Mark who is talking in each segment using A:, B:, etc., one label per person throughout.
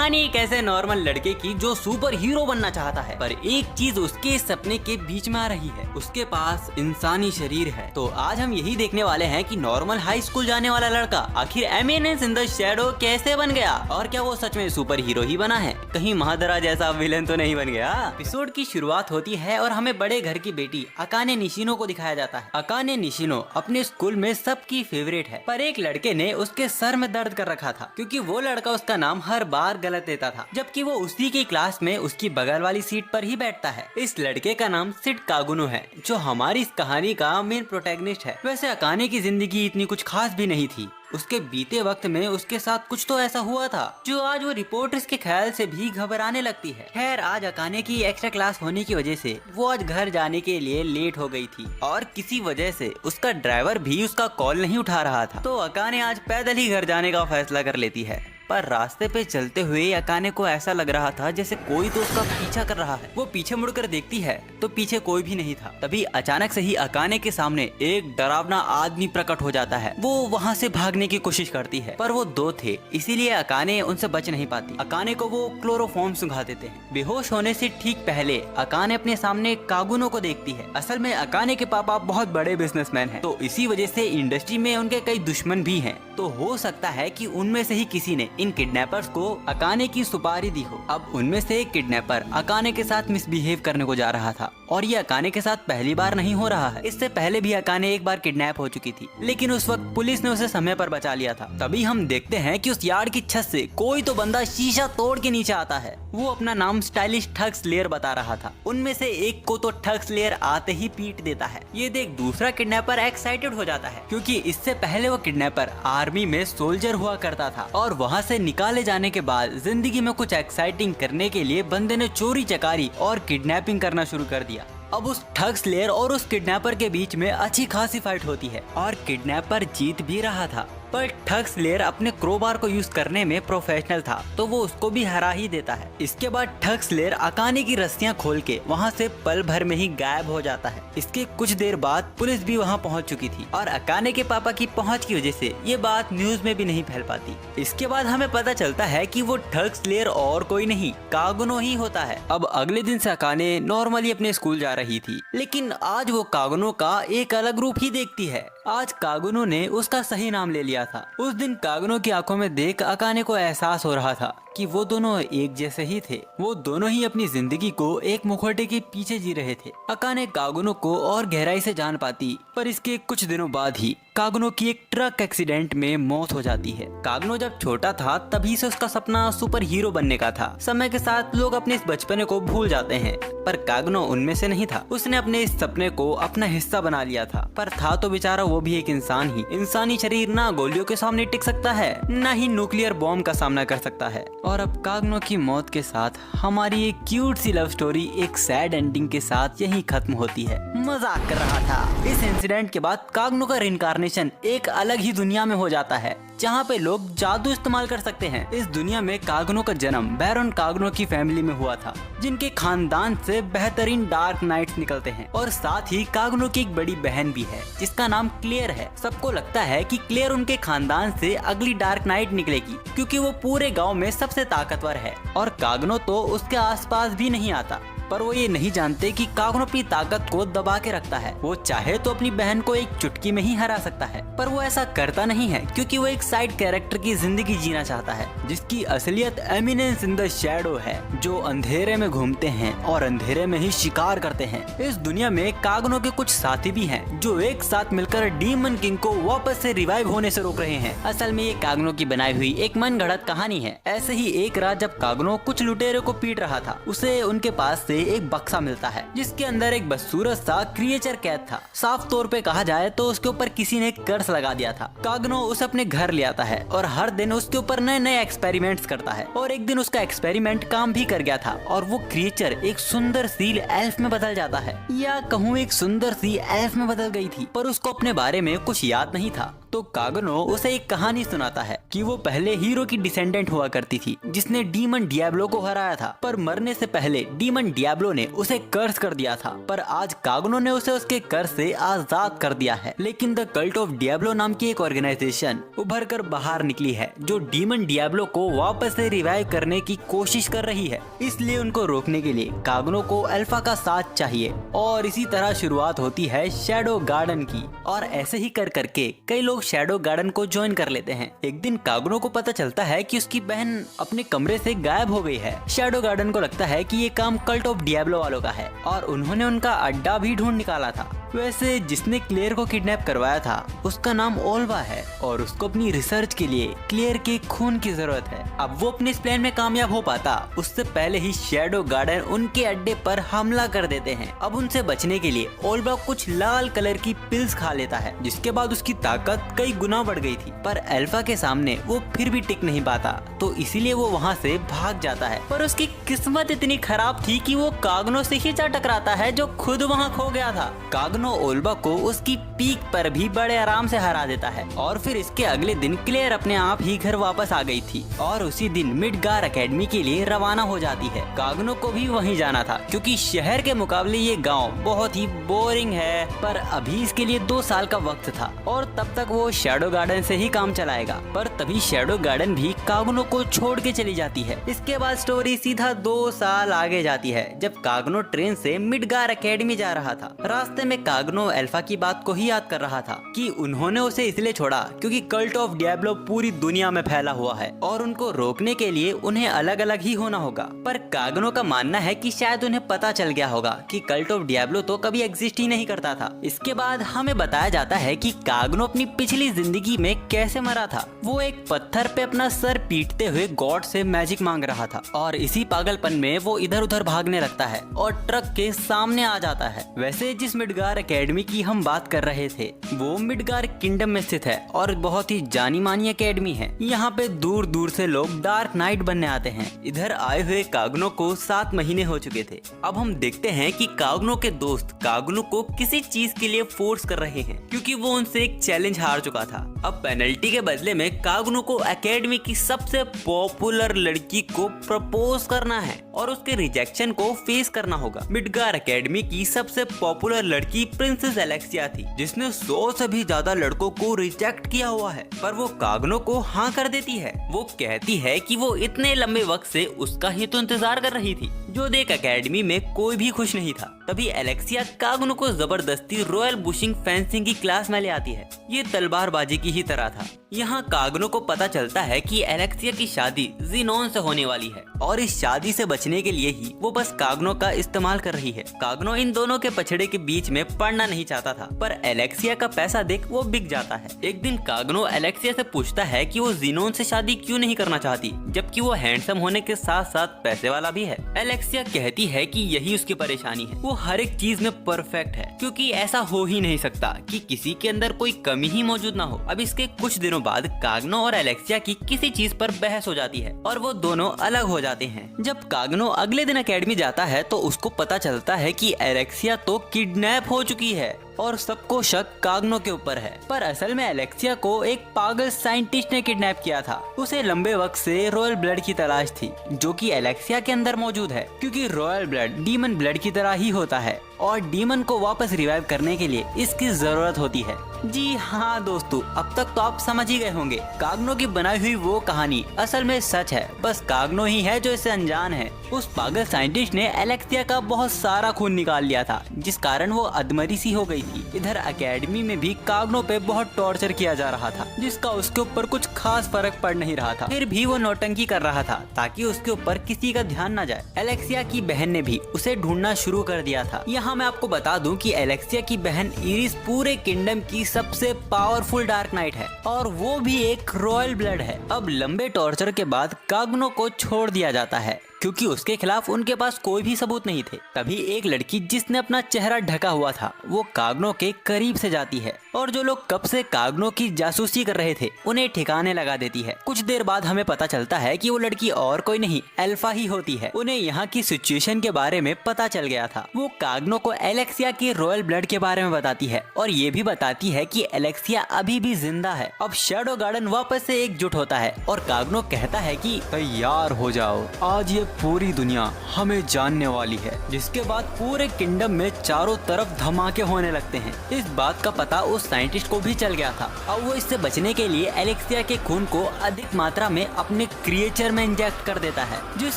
A: कहानी एक ऐसे नॉर्मल लड़के की जो सुपर हीरो बनना चाहता है, पर एक चीज उसके सपने के बीच में आ रही है, उसके पास इंसानी शरीर है। तो आज हम यही देखने वाले हैं कि नॉर्मल हाई स्कूल जाने वाला लड़का आखिर एमिनेंस इन द शैडो कैसे बन गया, और क्या वो सच में सुपर हीरो ही बना है, कहीं महादरा जैसा विलन तो नहीं बन गया। एपिसोड की शुरुआत होती है और हमें बड़े घर की बेटी अकाने निशिनो को दिखाया जाता है। अकाने निशिनो अपने स्कूल में सबकी फेवरेट है, पर एक लड़के ने उसके सर में दर्द कर रखा था क्योंकि वो लड़का उसका नाम हर बार गलत देता था, जबकि वो उसी की क्लास में उसकी बगल वाली सीट पर ही बैठता है। इस लड़के का नाम सिड कागुनो है, जो हमारी इस कहानी का मेन प्रोटैगनिस्ट है। वैसे अकाने की जिंदगी इतनी कुछ खास भी नहीं थी, उसके बीते वक्त में उसके साथ कुछ तो ऐसा हुआ था जो आज वो रिपोर्टर्स के ख्याल से भी घबराने लगती है। खैर, आज अकाने की एक्स्ट्रा क्लास होने की वजह से वो आज घर जाने के लिए लेट हो गई थी और किसी वजह से उसका ड्राइवर भी उसका कॉल नहीं उठा रहा था। तो अकाने आज पैदल ही घर जाने का फैसला कर लेती है, पर रास्ते पे चलते हुए अकाने को ऐसा लग रहा था जैसे कोई तो उसका पीछा कर रहा है। वो पीछे मुड़कर देखती है तो पीछे कोई भी नहीं था। तभी अचानक से ही अकाने के सामने एक डरावना आदमी प्रकट हो जाता है। वो वहाँ से भागने की कोशिश करती है, पर वो दो थे, इसीलिए अकाने उनसे बच नहीं पाती। अकाने को वो क्लोरोफॉर्म सुंघा देते हैं। बेहोश होने से ठीक पहले अकाने अपने सामने कागुनो को देखती है। असल में अकाने के पापा बहुत बड़े बिजनेसमैन हैं, तो इसी वजह से इंडस्ट्री में उनके कई दुश्मन भी हैं। तो हो सकता है कि उनमें से ही किसी ने इन किडनैपर्स को अकाने की सुपारी दी हो। अब उनमें से एक किडनैपर अकाने के साथ मिसबिहेव करने को जा रहा था, और ये अकाने के साथ पहली बार नहीं हो रहा है। इससे पहले भी अकाने एक बार किडनैप हो चुकी थी, लेकिन उस वक्त पुलिस ने उसे समय पर बचा लिया था। तभी हम देखते हैं कि उस यार्ड की छत से कोई तो बंदा शीशा तोड़ के नीचे आता है। वो अपना नाम स्टाइलिश ठग स्लेयर बता रहा था। उनमें से एक को तो ठग स्लेयर आते ही पीट देता है। ये देख दूसरा किडनैपर एक्साइटेड हो जाता है, क्योंकि इससे पहले वो किडनैपर आर्मी में सोल्जर हुआ करता था, और वहाँ से निकाले जाने के बाद जिंदगी में कुछ एक्साइटिंग करने के लिए बंदे ने चोरी चकारी और किडनैपिंग करना शुरू कर दिया। अब उस ठग स्लेयर और उस किडनैपर के बीच में अच्छी खासी फाइट होती है और किडनैपर जीत भी रहा था, पर ठग स्लेयर अपने क्रोबार को यूज करने में प्रोफेशनल था, तो वो उसको भी हरा ही देता है। इसके बाद ठग स्लेयर अकाने की रस्सियां खोल के वहाँ से पल भर में ही गायब हो जाता है। इसके कुछ देर बाद पुलिस भी वहाँ पहुँच चुकी थी, और अकाने के पापा की पहुँच की वजह से ये बात न्यूज में भी नहीं फैल पाती। इसके बाद हमें पता चलता है कि वो ठग स्लेयर और कोई नहीं, कागुनो ही होता है। अब अगले दिन से अकाने नॉर्मली अपने स्कूल जा रही थी, लेकिन आज वो कागुनो का एक अलग रूप ही देखती है। आज कागुनो ने उसका सही नाम ले लिया था। उस दिन कागुनो की आंखों में देख अकाने को एहसास हो रहा था कि वो दोनों एक जैसे ही थे। वो दोनों ही अपनी जिंदगी को एक मुखौटे के पीछे जी रहे थे। अकाने कागुनो को और गहराई से जान पाती, पर इसके कुछ दिनों बाद ही कागुनो की एक ट्रक एक्सीडेंट में मौत हो जाती है। कागुनो जब छोटा था तभी से उसका सपना सुपर हीरो बनने का था। समय के साथ लोग अपने इस बचपने को भूल जाते हैं, पर कागुनो उनमें से नहीं था। उसने अपने इस सपने को अपना हिस्सा बना लिया था, पर था तो बेचारा वो भी एक इंसान ही। इंसानी शरीर ना गोलियों के सामने टिक सकता है, ना ही न्यूक्लियर बॉम्ब का सामना कर सकता है। और अब कागुनो की मौत के साथ हमारी एक क्यूट सी लव स्टोरी एक सैड एंडिंग के साथ यही खत्म होती है। मजाक कर रहा था। इस इंसिडेंट के बाद कागुनो का रिइंकार्नेशन एक अलग ही दुनिया में हो जाता है, जहाँ पे लोग जादू इस्तेमाल कर सकते हैं। इस दुनिया में कागुनो का जन्म बैरन कागुनो की फैमिली में हुआ था, जिनके खानदान से बेहतरीन डार्क नाइट्स निकलते हैं, और साथ ही कागुनो की एक बड़ी बहन भी है जिसका नाम क्लेयर है। सबको लगता है कि क्लेयर उनके खानदान से अगली डार्क नाइट निकलेगी, क्योंकि वो पूरे गांव में सबसे ताकतवर है, और कागुनो तो उसके आसपास भी नहीं आता। पर वो ये नहीं जानते कि कागुनो अपनी ताकत को दबा के रखता है। वो चाहे तो अपनी बहन को एक चुटकी में ही हरा सकता है, पर वो ऐसा करता नहीं है, क्योंकि वो एक साइड कैरेक्टर की जिंदगी जीना चाहता है, जिसकी असलियत एमिनेंस इन द शैडो है, जो अंधेरे में घूमते हैं और अंधेरे में ही शिकार करते हैं। इस दुनिया में कागुनो के कुछ साथी भी हैं, जो एक साथ मिलकर डीमन किंग को वापस से रिवाइव होने से रोक रहे हैं। असल में ये कागुनो की बनाई हुई एक मनगढ़ंत कहानी है। ऐसे ही एक रात जब कागुनो कुछ लुटेरों को पीट रहा था, उसे उनके पास से एक बक्सा मिलता है, जिसके अंदर एक बदसूरत सा क्रिएचर कैद था। साफ तौर पे कहा जाए तो उसके ऊपर किसी ने कर्स लगा दिया था। कागुनो उसे अपने घर ले आता है और हर दिन उसके ऊपर नए नए एक्सपेरिमेंट्स करता है, और एक दिन उसका एक्सपेरिमेंट काम भी कर गया था, और वो क्रिएचर एक सुंदर सी एल्फ में बदल जाता है, या कहूँ एक सुंदर सी एल्फ में बदल गई थी, पर उसको अपने बारे में कुछ याद नहीं था। तो कागुनो उसे एक कहानी सुनाता है कि वो पहले हीरो की डिसेंडेंट हुआ करती थी, जिसने डीमन डियाब्लो को हराया था, पर मरने से पहले डीमन डियाब्लो डियाब्लो ने उसे कर्ज कर दिया था, पर आज काग्नो ने उसे उसके कर्ज से आजाद कर दिया है। लेकिन द कल्ट ऑफ डियाब्लो नाम की एक ऑर्गेनाइजेशन उभर कर बाहर निकली है जो डीमन डियाब्लो को वापस से रिवाइव करने की कोशिश कर रही है। इसलिए उनको रोकने के लिए काग्नो को अल्फा का साथ चाहिए और इसी तरह शुरुआत होती है शैडो गार्डन की। और ऐसे ही कर करके कई लोग शैडो गार्डन को ज्वाइन कर लेते हैं। एक दिन काग्नो को पता चलता है कि उसकी बहन अपने कमरे से गायब हो गई है। शैडो गार्डन को लगता है कि ये काम कल्ट ऑफ डियाब्लो वालों का है और उन्होंने उनका अड्डा भी ढूंढ निकाला था। वैसे जिसने क्लेयर को किडनैप करवाया था उसका नाम ओल्वा है और उसको अपनी रिसर्च के लिए क्लेयर के खून की जरूरत है। अब वो अपने इस प्लान में कामयाब हो पाता उससे पहले ही शैडो गार्डन उनके अड्डे पर हमला कर देते हैं। अब उनसे बचने के लिए ओल्वा कुछ लाल कलर की पिल्स खा लेता है, जिसके बाद उसकी ताकत कई गुना बढ़ गई थी। पर अल्फा के सामने वो फिर भी टिक नहीं पाता, तो इसीलिए वो वहाँ से भाग जाता है। पर उसकी किस्मत इतनी खराब थी कि वो काग्नो से ही जा टकराता है जो खुद वहाँ खो गया था। काग्नो ओल्वा को उसकी पीक पर भी बड़े आराम से हरा देता है और फिर इसके अगले दिन क्लेयर अपने आप ही घर वापस आ गई थी और उसी दिन मिडगार एकेडमी के लिए रवाना हो जाती है। काग्नो को भी वहीं जाना था क्योंकि शहर के मुकाबले ये गांव बहुत ही बोरिंग है, पर अभी इसके लिए 2 साल का वक्त था और तब तक वो शैडो गार्डन से ही काम चलाएगा। पर तभी शैडो गार्डन भी काग्नो को छोड़ के चली जाती है। इसके बाद स्टोरी सीधा 2 साल आगे जाती है जब काग्नो ट्रेन से मिडगार एकेडमी जा रहा था। रास्ते में काग्नो अल्फा की बात को ही याद कर रहा था कि उन्होंने उसे इसलिए छोड़ा क्योंकि कल्ट ऑफ डियाब्लो पूरी दुनिया में फैला हुआ है और उनको रोकने के लिए उन्हें अलग अलग ही होना होगा। पर काग्नो का मानना है कि शायद उन्हें पता चल गया होगा कि कल्ट ऑफ डियाब्लो तो कभी एग्जिस्ट ही नहीं करता था। इसके बाद हमें बताया जाता है कि काग्नो अपनी पिछली जिंदगी में कैसे मरा था। वो एक पत्थर पे अपना सर पीटते हुए गॉड से मैजिक मांग रहा था और इसी पागलपन में वो इधर उधर भागने लगता है और ट्रक के सामने आ जाता है। वैसे जिस मिडगार एकेडमी की हम बात कर रहे थे वो मिडगार किंगडम में स्थित है और बहुत ही जानी मानी एकेडमी है। यहाँ पे दूर दूर से लोग डार्क नाइट बनने आते हैं। इधर आए हुए काग्नो को 7 महीने हो चुके थे। अब हम देखते हैं कि काग्नो के दोस्त काग्नो को किसी चीज के लिए फोर्स कर रहे हैं क्योंकि वो उनसे एक चैलेंज हार चुका था। अब पेनल्टी के बदले में काग्नो को एकेडमी की सबसे पॉपुलर लड़की को प्रपोज करना है और उसके रिजेक्शन को फेस करना होगा। मिडगार एकेडमी की सबसे पॉपुलर लड़की प्रिंसेस एलेक्सिया थी जिसने 100 से भी ज्यादा लड़कों को रिजेक्ट किया हुआ है, पर वो काग्नो को हाँ कर देती है। वो कहती है कि वो इतने लंबे वक्त से उसका ही तो इंतजार कर रही थी, जो देख एकेडमी में कोई भी खुश नहीं था। तभी एलेक्सिया काग्नो को जबरदस्ती रॉयल बुशिंग फेंसिंग की क्लास में ले आती है। ये तलवारबाजी की ही तरह था। यहाँ काग्नो को पता चलता है कि एलेक्सिया की शादी जीनोन से होने वाली है और इस शादी से बचने के लिए ही वो बस काग्नो का इस्तेमाल कर रही है। काग्नो इन दोनों के पछड़े के बीच में पड़ना नहीं चाहता था, पर एलेक्सिया का पैसा देख वो बिक जाता है। एक दिन काग्नो एलेक्सिया से पूछता है कि वो जीनोन से शादी क्यों नहीं करना चाहती, जबकि वो हैंडसम होने के साथ साथ पैसे वाला भी है। एलेक्सिया कहती है कि यही उसकी परेशानी है, वो हर एक चीज में परफेक्ट है क्योंकि ऐसा हो ही नहीं सकता कि किसी के अंदर कोई कमी ही मौजूद ना हो। अब इसके कुछ दिनों बाद काग्नो और एलेक्सिया की किसी चीज पर बहस हो जाती है और वो दोनों अलग हो जाते हैं। जब काग्नो अगले दिन एकेडमी जाता है तो उसको पता चलता है कि एलेक्सिया तो किडनैप हो चुकी है और सबको शक काग्नो के ऊपर है। पर असल में एलेक्सिया को एक पागल साइंटिस्ट ने किडनैप किया था। उसे लंबे वक्त से रॉयल ब्लड की तलाश थी जो कि एलेक्सिया के अंदर मौजूद है, क्योंकि रॉयल ब्लड डीमन ब्लड की तरह ही होता है और डीमन को वापस रिवाइव करने के लिए इसकी जरूरत होती है। जी हाँ दोस्तों, अब तक तो आप समझ ही गए होंगे काग्नो की बनाई हुई वो कहानी असल में सच है, बस काग्नो ही है जो इससे अनजान है। उस पागल साइंटिस्ट ने एलेक्सिया का बहुत सारा खून निकाल लिया था जिस कारण वो अधमरी सी हो गई थी। इधर एकेडमी में भी काग्नो पे बहुत टॉर्चर किया जा रहा था जिसका उसके ऊपर कुछ खास फर्क पड़ नहीं रहा था। फिर भी वो नौटंकी कर रहा था ताकि उसके ऊपर किसी का ध्यान न जाए। एलेक्सिया की बहन ने भी उसे ढूंढना शुरू कर दिया था। यहाँ मैं आपको बता दूं कि एलेक्सिया की बहन इरिस पूरे किंगडम की सबसे पावरफुल डार्क नाइट है और वो भी एक रॉयल ब्लड है। अब लंबे टॉर्चर के बाद काग्नो को छोड़ दिया जाता है क्योंकि उसके खिलाफ उनके पास कोई भी सबूत नहीं थे। तभी एक लड़की जिसने अपना चेहरा ढका हुआ था वो काग्नो के करीब से जाती है और जो लोग कब से काग्नो की जासूसी कर रहे थे उन्हें ठिकाने लगा देती है। कुछ देर बाद हमें पता चलता है कि वो लड़की और कोई नहीं अल्फा ही होती है। उन्हें यहाँ की सिचुएशन के बारे में पता चल गया था। वो काग्नो को एलेक्सिया की रॉयल ब्लड के बारे में बताती है और ये भी बताती है कि एलेक्सिया अभी भी जिंदा है। अब शैडो गार्डन वापस से एकजुट होता है और काग्नो कहता है कि तैयार हो जाओ, आज ये पूरी दुनिया हमें जानने वाली है। जिसके बाद पूरे किंगडम में चारों तरफ धमाके होने लगते हैं। इस बात का पता उस साइंटिस्ट को भी चल गया था। अब वो इससे बचने के लिए एलेक्सिया के खून को अधिक मात्रा में अपने क्रिएचर में इंजेक्ट कर देता है, जिस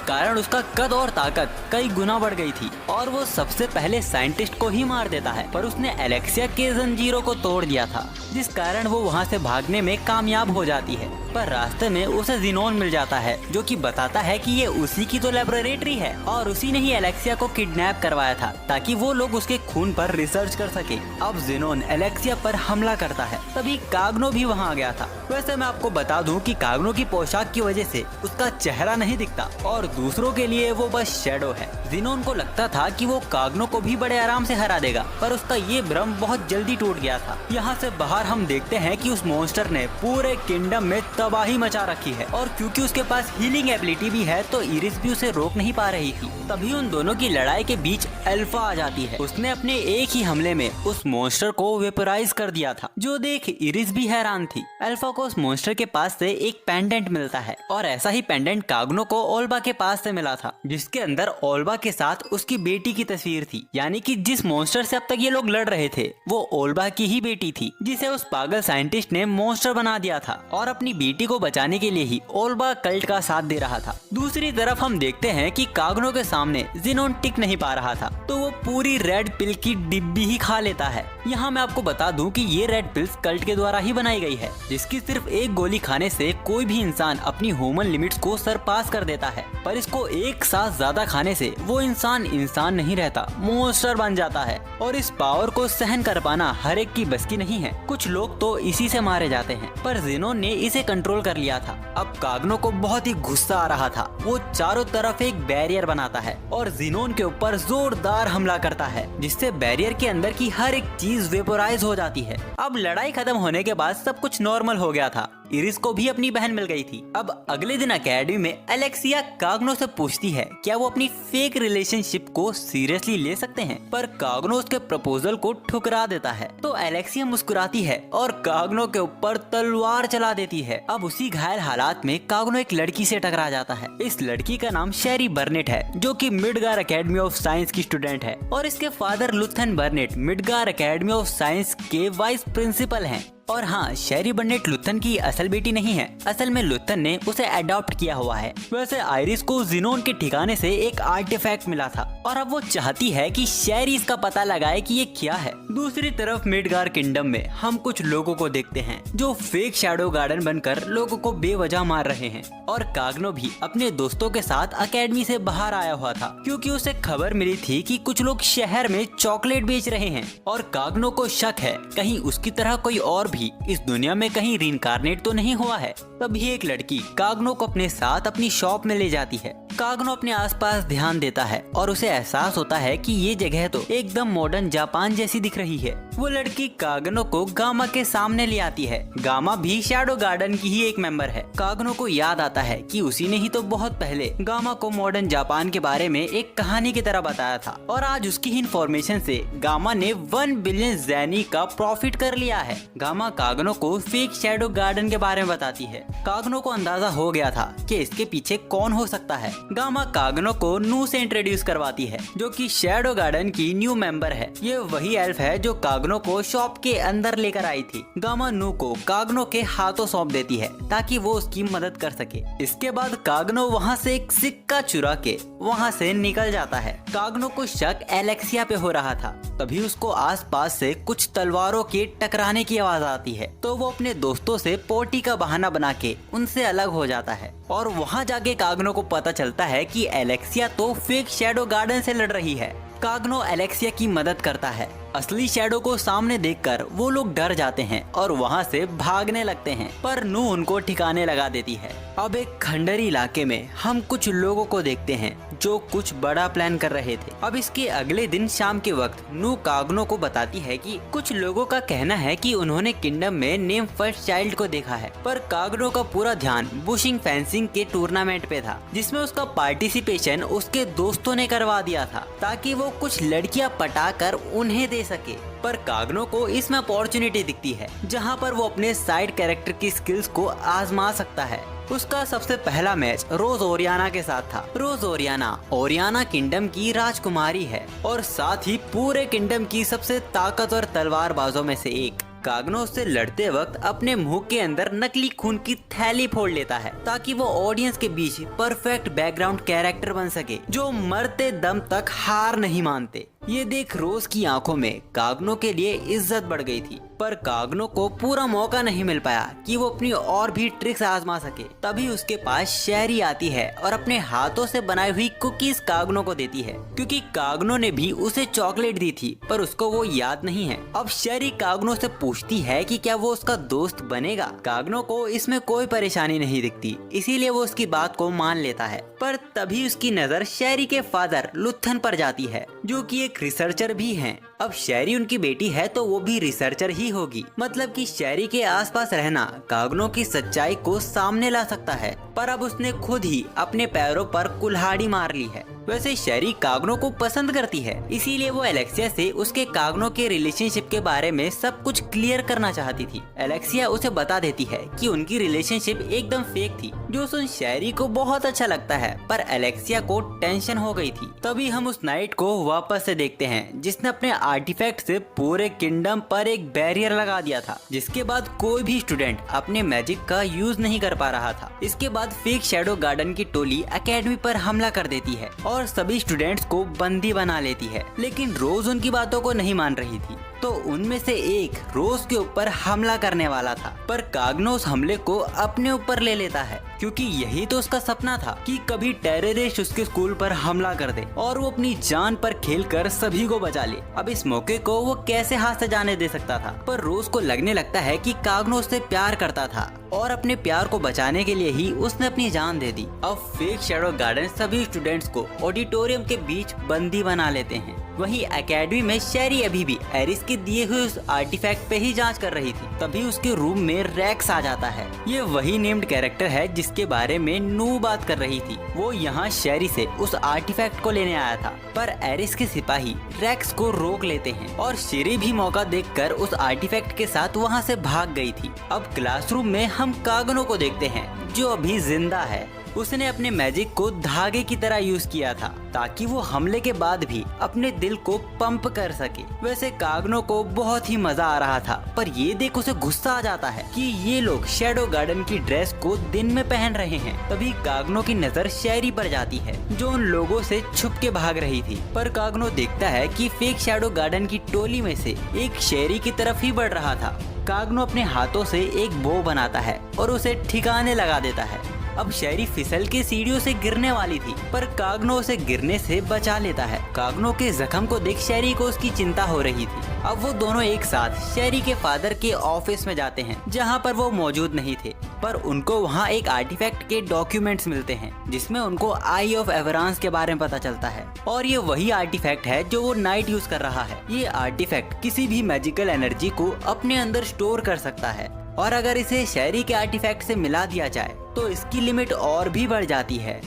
A: कारण उसका कद और ताकत कई गुना बढ़ गई थी और वो सबसे पहले साइंटिस्ट को ही मार देता है। पर उसने एलेक्सिया के जंजीरों को तोड़ दिया था, जिस कारण वो वहाँ से भागने में कामयाब हो जाती है। पर रास्ते में उसे ज़ीनोन मिल जाता है, जो कि बताता है कि ये उसी की तो लेबोरेटरी है और उसी ने ही एलेक्सिया को किडनैप करवाया था ताकि वो लोग उसके खून पर रिसर्च कर सके। अब ज़ीनोन एलेक्सिया पर हमला करता है, तभी काग्नो भी वहाँ आ गया था। वैसे मैं आपको बता दूं कि काग्नो की पोशाक की वजह से उसका चेहरा नहीं दिखता और दूसरों के लिए वो बस शैडो है। ज़ीनोन को लगता था कि वो काग्नो को भी बड़े आराम से हरा देगा, पर उसका ये भ्रम बहुत जल्दी टूट गया था। यहाँ से बाहर हम देखते हैं कि उस मॉन्स्टर ने पूरे किंगडम में तबाही मचा रखी है और क्योंकि उसके पास हीलिंग एबिलिटी भी है तो इरिस भी उसे रोक नहीं पा रही थी। तभी उन दोनों की लड़ाई के बीच अल्फा आ जाती है। उसने अपने एक ही हमले में उस मॉन्स्टर को वेपराइज कर दिया था, जो देख इरिस भी हैरान थी। अल्फा को उस मॉन्स्टर के पास से एक पेंडेंट मिलता है और ऐसा ही पेंडेंट काग्नो को ओल्बा के पास से मिला था, जिसके अंदर ओल्बा के साथ उसकी बेटी की तस्वीर थी। यानी कि जिस मॉन्स्टर से अब तक ये लोग लड़ रहे थे वो ओल्बा की ही बेटी थी, जिसे उस पागल साइंटिस्ट ने मॉन्स्टर बना दिया था और अपनी बेटी को बचाने के लिए ही ओल्बा कल्ट का साथ दे रहा था। दूसरी तरफ हम देखते हैं कि काग्नो के सामने ज़ीनोन टिक नहीं पा रहा था, तो वो पूरी रेड पिल की डिब्बी ही खा लेता है। यहाँ मैं आपको बता दूं कि ये रेड पिल्स कल्ट के द्वारा ही बनाई गई है, जिसकी सिर्फ एक गोली खाने से कोई भी इंसान अपनी ह्यूमन लिमिट्स को सरपास कर देता है। पर इसको एक साथ ज्यादा खाने से वो इंसान नहीं रहता, मॉन्स्टर बन जाता है और इस पावर को सहन कर पाना हर एक की बस की नहीं है। कुछ लोग तो इसी से मारे जाते हैं, पर ज़ीनोन ने इसे कंट्रोल कर लिया था। अब काग्नो को बहुत ही गुस्सा आ रहा था। वो चारों तरफ एक बैरियर बनाता है और ज़ीनोन के ऊपर जोरदार हमला करता है, जिससे बैरियर के अंदर की हर एक चीज वेपोराइज हो जाती है। अब लड़ाई खत्म होने के बाद सब कुछ नॉर्मल हो गया था। इरिस को भी अपनी बहन मिल गई थी। अब अगले दिन अकेडमी में एलेक्सिया काग्नो से पूछती है क्या वो अपनी फेक रिलेशनशिप को सीरियसली ले सकते हैं, पर काग्नो उसके प्रपोजल को ठुकरा देता है। तो एलेक्सिया मुस्कुराती है और काग्नो के ऊपर तलवार चला देती है। अब उसी घायल हालात में काग्नो एक लड़की से टकरा जाता है। इस लड़की का नाम शेरी बर्नेट है, जो कि मिडगार एकेडमी ऑफ साइंस की स्टूडेंट है और इसके father Luthan Burnett Midgar academy of science के वाइस प्रिंसिपल हैं। और हाँ, शेरी बर्नेट लुथन की असल बेटी नहीं है, असल में लुथन ने उसे अडॉप्ट किया हुआ है। वैसे आइरिस को ज़ीनोन के ठिकाने से एक आर्टिफैक्ट मिला था और अब वो चाहती है कि शेरी इसका पता लगाए कि ये क्या है। दूसरी तरफ मिडगार किंगडम में हम कुछ लोगों को देखते हैं जो फेक शैडो गार्डन बनकर लोगों को बेवजह मार रहे हैं। और काग्नो भी अपने दोस्तों के साथ अकेडमी से बाहर आया हुआ था, क्योंकि उसे खबर मिली थी कि कुछ लोग शहर में चॉकलेट बेच रहे हैं और काग्नो को शक है कहीं उसकी तरह कोई और भी इस दुनिया में कहीं रीइंकार्नेट तो नहीं हुआ है। तभी एक लड़की काग्नो को अपने साथ अपनी शॉप में ले जाती है। काग्नो अपने आसपास ध्यान देता है और उसे एहसास होता है कि ये जगह तो एकदम मॉडर्न जापान जैसी दिख रही है। वो लड़की काग्नो को गामा के सामने ले आती है। गामा भी शैडो गार्डन की ही एक मेंबर है। काग्नो को याद आता है कि उसी ने ही तो बहुत पहले गामा को मॉडर्न जापान के बारे में एक कहानी की तरह बताया था और आज उसकी इन्फॉर्मेशन से गामा ने 1 बिलियन ज़ेनी का प्रॉफिट कर लिया है। गामा काग्नो को फेक शैडो गार्डन के बारे में बताती है। काग्नो को अंदाजा हो गया था कि इसके पीछे कौन हो सकता है। गामा काग्नो को नू से इंट्रोड्यूस करवाती है, जो कि शैडो गार्डन की न्यू मेंबर है। ये वही एल्फ है जो काग्नो को शॉप के अंदर लेकर आई थी। गामा नू को काग्नो के हाथों सौंप देती है ताकि वो उसकी मदद कर सके। इसके बाद काग्नो वहाँ से एक सिक्का चुरा के वहाँ से निकल जाता है। काग्नो को शक एलेक्सिया पे हो रहा था। तभी उसको आसपास से कुछ तलवारों के टकराने की आवाज आती है, तो वो अपने दोस्तों से पोटी का बहाना बना के उनसे अलग हो जाता है और वहाँ जाके काग्नो को पता चलता है कि एलेक्सिया तो फेक शैडो गार्डन से लड़ रही है। काग्नो एलेक्सिया की मदद करता है। असली शैडो को सामने देखकर वो लोग डर जाते हैं और वहाँ से भागने लगते हैं, पर नू उनको ठिकाने लगा देती है। अब एक खंडरी इलाके में हम कुछ लोगों को देखते हैं जो कुछ बड़ा प्लान कर रहे थे। अब इसके अगले दिन शाम के वक्त नू काग्नो को बताती है कि कुछ लोगों का कहना है कि उन्होंने किंगडम में नेम फर्स्ट चाइल्ड को देखा है, पर काग्नो का पूरा ध्यान बुशिंग फेंसिंग के टूर्नामेंट पे था, जिसमें उसका पार्टिसिपेशन उसके दोस्तों ने करवा दिया था ताकि वो कुछ लड़कियां पटाकर उन्हें दे सके। पर काग्नो को इसमें अपॉर्चुनिटी दिखती है जहां पर वो अपने साइड कैरेक्टर की स्किल्स को आजमा सकता है। उसका सबसे पहला मैच रोज ओरियाना के साथ था। रोज ओरियाना किंगडम की राजकुमारी है और साथ ही पूरे किंगडम की सबसे ताकतवर तलवारबाजों में से एक। काग्नो से लड़ते वक्त अपने मुंह के अंदर नकली खून की थैली फोड़ लेता है ताकि वो ऑडियंस के बीच परफेक्ट बैकग्राउंड कैरेक्टर बन सके जो मरते दम तक हार नहीं मानते। ये देख रोज की आंखों में काग्नो के लिए इज्जत बढ़ गई थी, पर काग्नो को पूरा मौका नहीं मिल पाया कि वो अपनी और भी ट्रिक्स आजमा सके। तभी उसके पास शेरी आती है और अपने हाथों से बनाई हुई कुकीज काग्नो को देती है, क्योंकि काग्नो ने भी उसे चॉकलेट दी थी पर उसको वो याद नहीं है। अब शेरी काग्नो से पूछती है कि क्या वो उसका दोस्त बनेगा। काग्नो को इसमें कोई परेशानी नहीं दिखती, इसीलिए वो उसकी बात को मान लेता है। पर तभी उसकी नजर शेरी के फादर लुथन पर जाती है, जो कि एक रिसर्चर भी हैं। अब शेरी उनकी बेटी है तो वो भी रिसर्चर ही होगी, मतलब कि शेरी के आसपास रहना काग्नो की सच्चाई को सामने ला सकता है। पर अब उसने खुद ही अपने पैरों पर कुल्हाड़ी मार ली है। वैसे शेरी काग्नो को पसंद करती है, इसीलिए वो एलेक्सिया से उसके काग्नो के रिलेशनशिप के बारे में सब कुछ क्लियर करना चाहती थी। एलेक्सिया उसे बता देती है कि उनकी रिलेशनशिप एकदम फेक थी, जो सुन शेरी को बहुत अच्छा लगता है, पर एलेक्सिया को टेंशन हो गई थी। तभी हम उस नाइट को वापस से देखते हैं जिसने अपने आर्टिफैक्ट से पूरे किंगडम पर एक बैरियर लगा दिया था, जिसके बाद कोई भी स्टूडेंट अपने मैजिक का यूज नहीं कर पा रहा था। इसके बाद फेक शैडो गार्डन की टोली एकेडमी पर हमला कर देती है और सभी स्टूडेंट्स को बंदी बना लेती है, लेकिन रोज उनकी बातों को नहीं मान रही थी। तो उनमें से एक रोज के ऊपर हमला करने वाला था, पर काग्नो उस हमले को अपने ऊपर ले लेता है, क्योंकि यही तो उसका सपना था कि कभी टेररिस्ट उसके स्कूल पर हमला कर दे और वो अपनी जान पर खेलकर सभी को बचा ले। अब इस मौके को वो कैसे हाथ से जाने दे सकता था, पर रोज को लगने लगता है कि काग्नो उससे प्यार करता था और अपने प्यार को बचाने के लिए ही उसने अपनी जान दे दी। अब फेक शैडो गार्डन सभी स्टूडेंट्स को ऑडिटोरियम के बीच बंदी बना लेते हैं। वहीं एकेडमी में शेरी अभी भी एरिस के दिए हुए उस आर्टिफैक्ट पे ही जांच कर रही थी। तभी उसके रूम में रेक्स आ जाता है। ये वही नेम्ड कैरेक्टर है जिसके बारे में नू बात कर रही थी। वो यहाँ शेरी से उस आर्टिफैक्ट को लेने आया था, पर एरिस के सिपाही रेक्स को रोक लेते हैं और शेरी भी मौका देखकर उस आर्टिफैक्ट के साथ वहाँ से भाग गई थी। अब क्लासरूम में हम काग्नो को देखते हैं जो अभी जिंदा है। उसने अपने मैजिक को धागे की तरह यूज किया था ताकि वो हमले के बाद भी अपने दिल को पंप कर सके। वैसे काग्नो को बहुत ही मजा आ रहा था, पर ये देख उसे गुस्सा आ जाता है कि ये लोग शैडो गार्डन की ड्रेस को दिन में पहन रहे हैं। तभी काग्नो की नजर शेरी पर जाती है जो उन लोगों से छुप के भाग रही थी, पर काग्नो देखता है कि फेक शैडो गार्डन की टोली में से एक शेरी की तरफ ही बढ़ रहा था। काग्नो अपने हाथों से एक बो बनाता है और उसे ठिकाने लगा देता है। अब शेरी फिसल के सीढ़ियों से गिरने वाली थी, पर काग्नो उसे गिरने से बचा लेता है। काग्नो के जख्म को देख शेरी को उसकी चिंता हो रही थी। अब वो दोनों एक साथ शेरी के फादर के ऑफिस में जाते हैं, जहाँ पर वो मौजूद नहीं थे, पर उनको वहाँ एक आर्टिफैक्ट के डॉक्यूमेंट्स मिलते हैं जिसमें उनको आई ऑफ एवरांस के बारे में पता चलता है। और ये वही आर्टिफैक्ट है जो वो नाइट यूज कर रहा है। ये आर्टिफैक्ट किसी भी मैजिकल एनर्जी को अपने अंदर स्टोर कर सकता है, और अगर इसे शेरी के आर्टिफैक्ट से मिला दिया जाए तो इसकी लिमिट और भी बढ़ जाती है।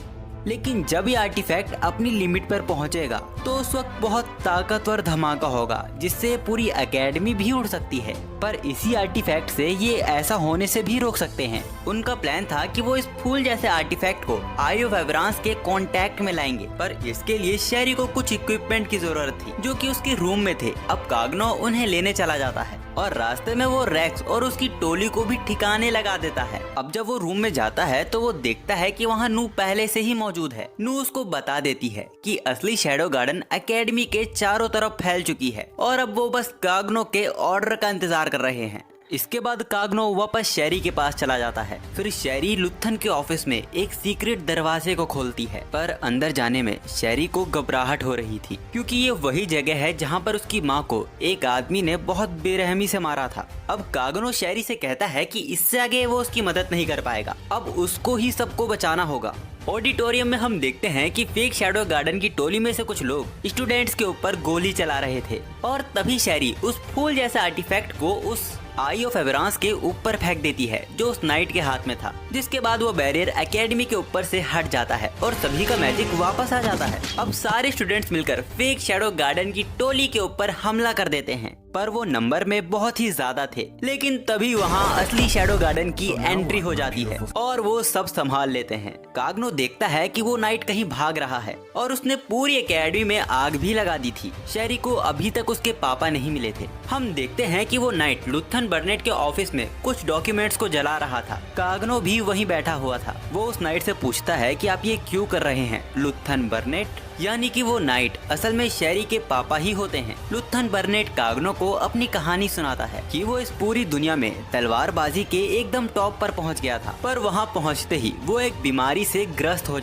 A: लेकिन जब ये आर्टिफैक्ट अपनी लिमिट पर पहुंचेगा तो उस वक्त बहुत ताकतवर धमाका होगा जिससे पूरी एकेडमी भी उड़ सकती है। पर इसी आर्टिफैक्ट से ये ऐसा होने से भी रोक सकते हैं। उनका प्लान था कि वो इस फूल जैसे आर्टिफैक्ट को आई ऑफ एवरांस के कांटेक्ट में लाएंगे, पर इसके लिए शेरी को कुछ इक्विपमेंट की जरूरत थी जो कि उसके रूम में थे। अब काग्नो उन्हें लेने चला जाता है और रास्ते में वो रेक्स और उसकी टोली को भी ठिकाने लगा देता है। अब जब वो रूम में जाता है तो वो देखता है कि वहाँ नू पहले से ही मौजूद है। नू उसको बता देती है कि असली शैडो गार्डन एकेडमी के चारों तरफ फैल चुकी है और अब वो बस काग्नो के ऑर्डर का इंतजार कर रहे हैं। इसके बाद काग्नो वापस शेरी के पास चला जाता है। फिर शेरी लुथन के ऑफिस में एक सीक्रेट दरवाजे को खोलती है, पर अंदर जाने में शेरी को घबराहट हो रही थी क्योंकि ये वही जगह है जहाँ पर उसकी माँ को एक आदमी ने बहुत बेरहमी से मारा था। अब काग्नो शेरी से कहता है कि इससे आगे वो उसकी मदद नहीं कर पाएगा, अब उसको ही सबको बचाना होगा। ऑडिटोरियम में हम देखते हैं कि फेक शैडो गार्डन की टोली में से कुछ लोग स्टूडेंट्स के ऊपर गोली चला रहे थे और तभी शेरी उस फूल जैसा आर्टिफैक्ट को उस आई ऑफ एवरांस के ऊपर फेंक देती है जो उस नाइट के हाथ में था, जिसके बाद वो बैरियर एकेडमी के ऊपर से हट जाता है और सभी का मैजिक वापस आ जाता है। अब सारे स्टूडेंट्स मिलकर फेक शैडो गार्डन की टोली के ऊपर हमला कर देते हैं, पर वो नंबर में बहुत ही ज्यादा थे। लेकिन तभी वहाँ असली शैडो गार्डन की एंट्री हो जाती है और वो सब संभाल लेते हैं। काग्नो देखता है कि वो नाइट कहीं भाग रहा है और उसने पूरी एकेडमी में आग भी लगा दी थी। शेरी को अभी तक उसके पापा नहीं मिले थे। हम देखते हैं कि वो नाइट लुथन बर्नेट के ऑफिस में कुछ डॉक्यूमेंट्स को जला रहा था। काग्नो भी वहीं बैठा हुआ था। वो उस नाइट से पूछता है कि आप ये क्यों कर रहे हैं। लुथन बर्नेट यानी कि वो नाइट असल में शेरी के पापा ही होते हैं। लुथन बर्नेट काग्नो को अपनी कहानी सुनाता है कि वो इस पूरी दुनिया में तलवारबाजी के एकदम टॉप पर पहुंच गया था, पर वहां पहुंचते ही वो एक बीमारी से ग्रस्त हो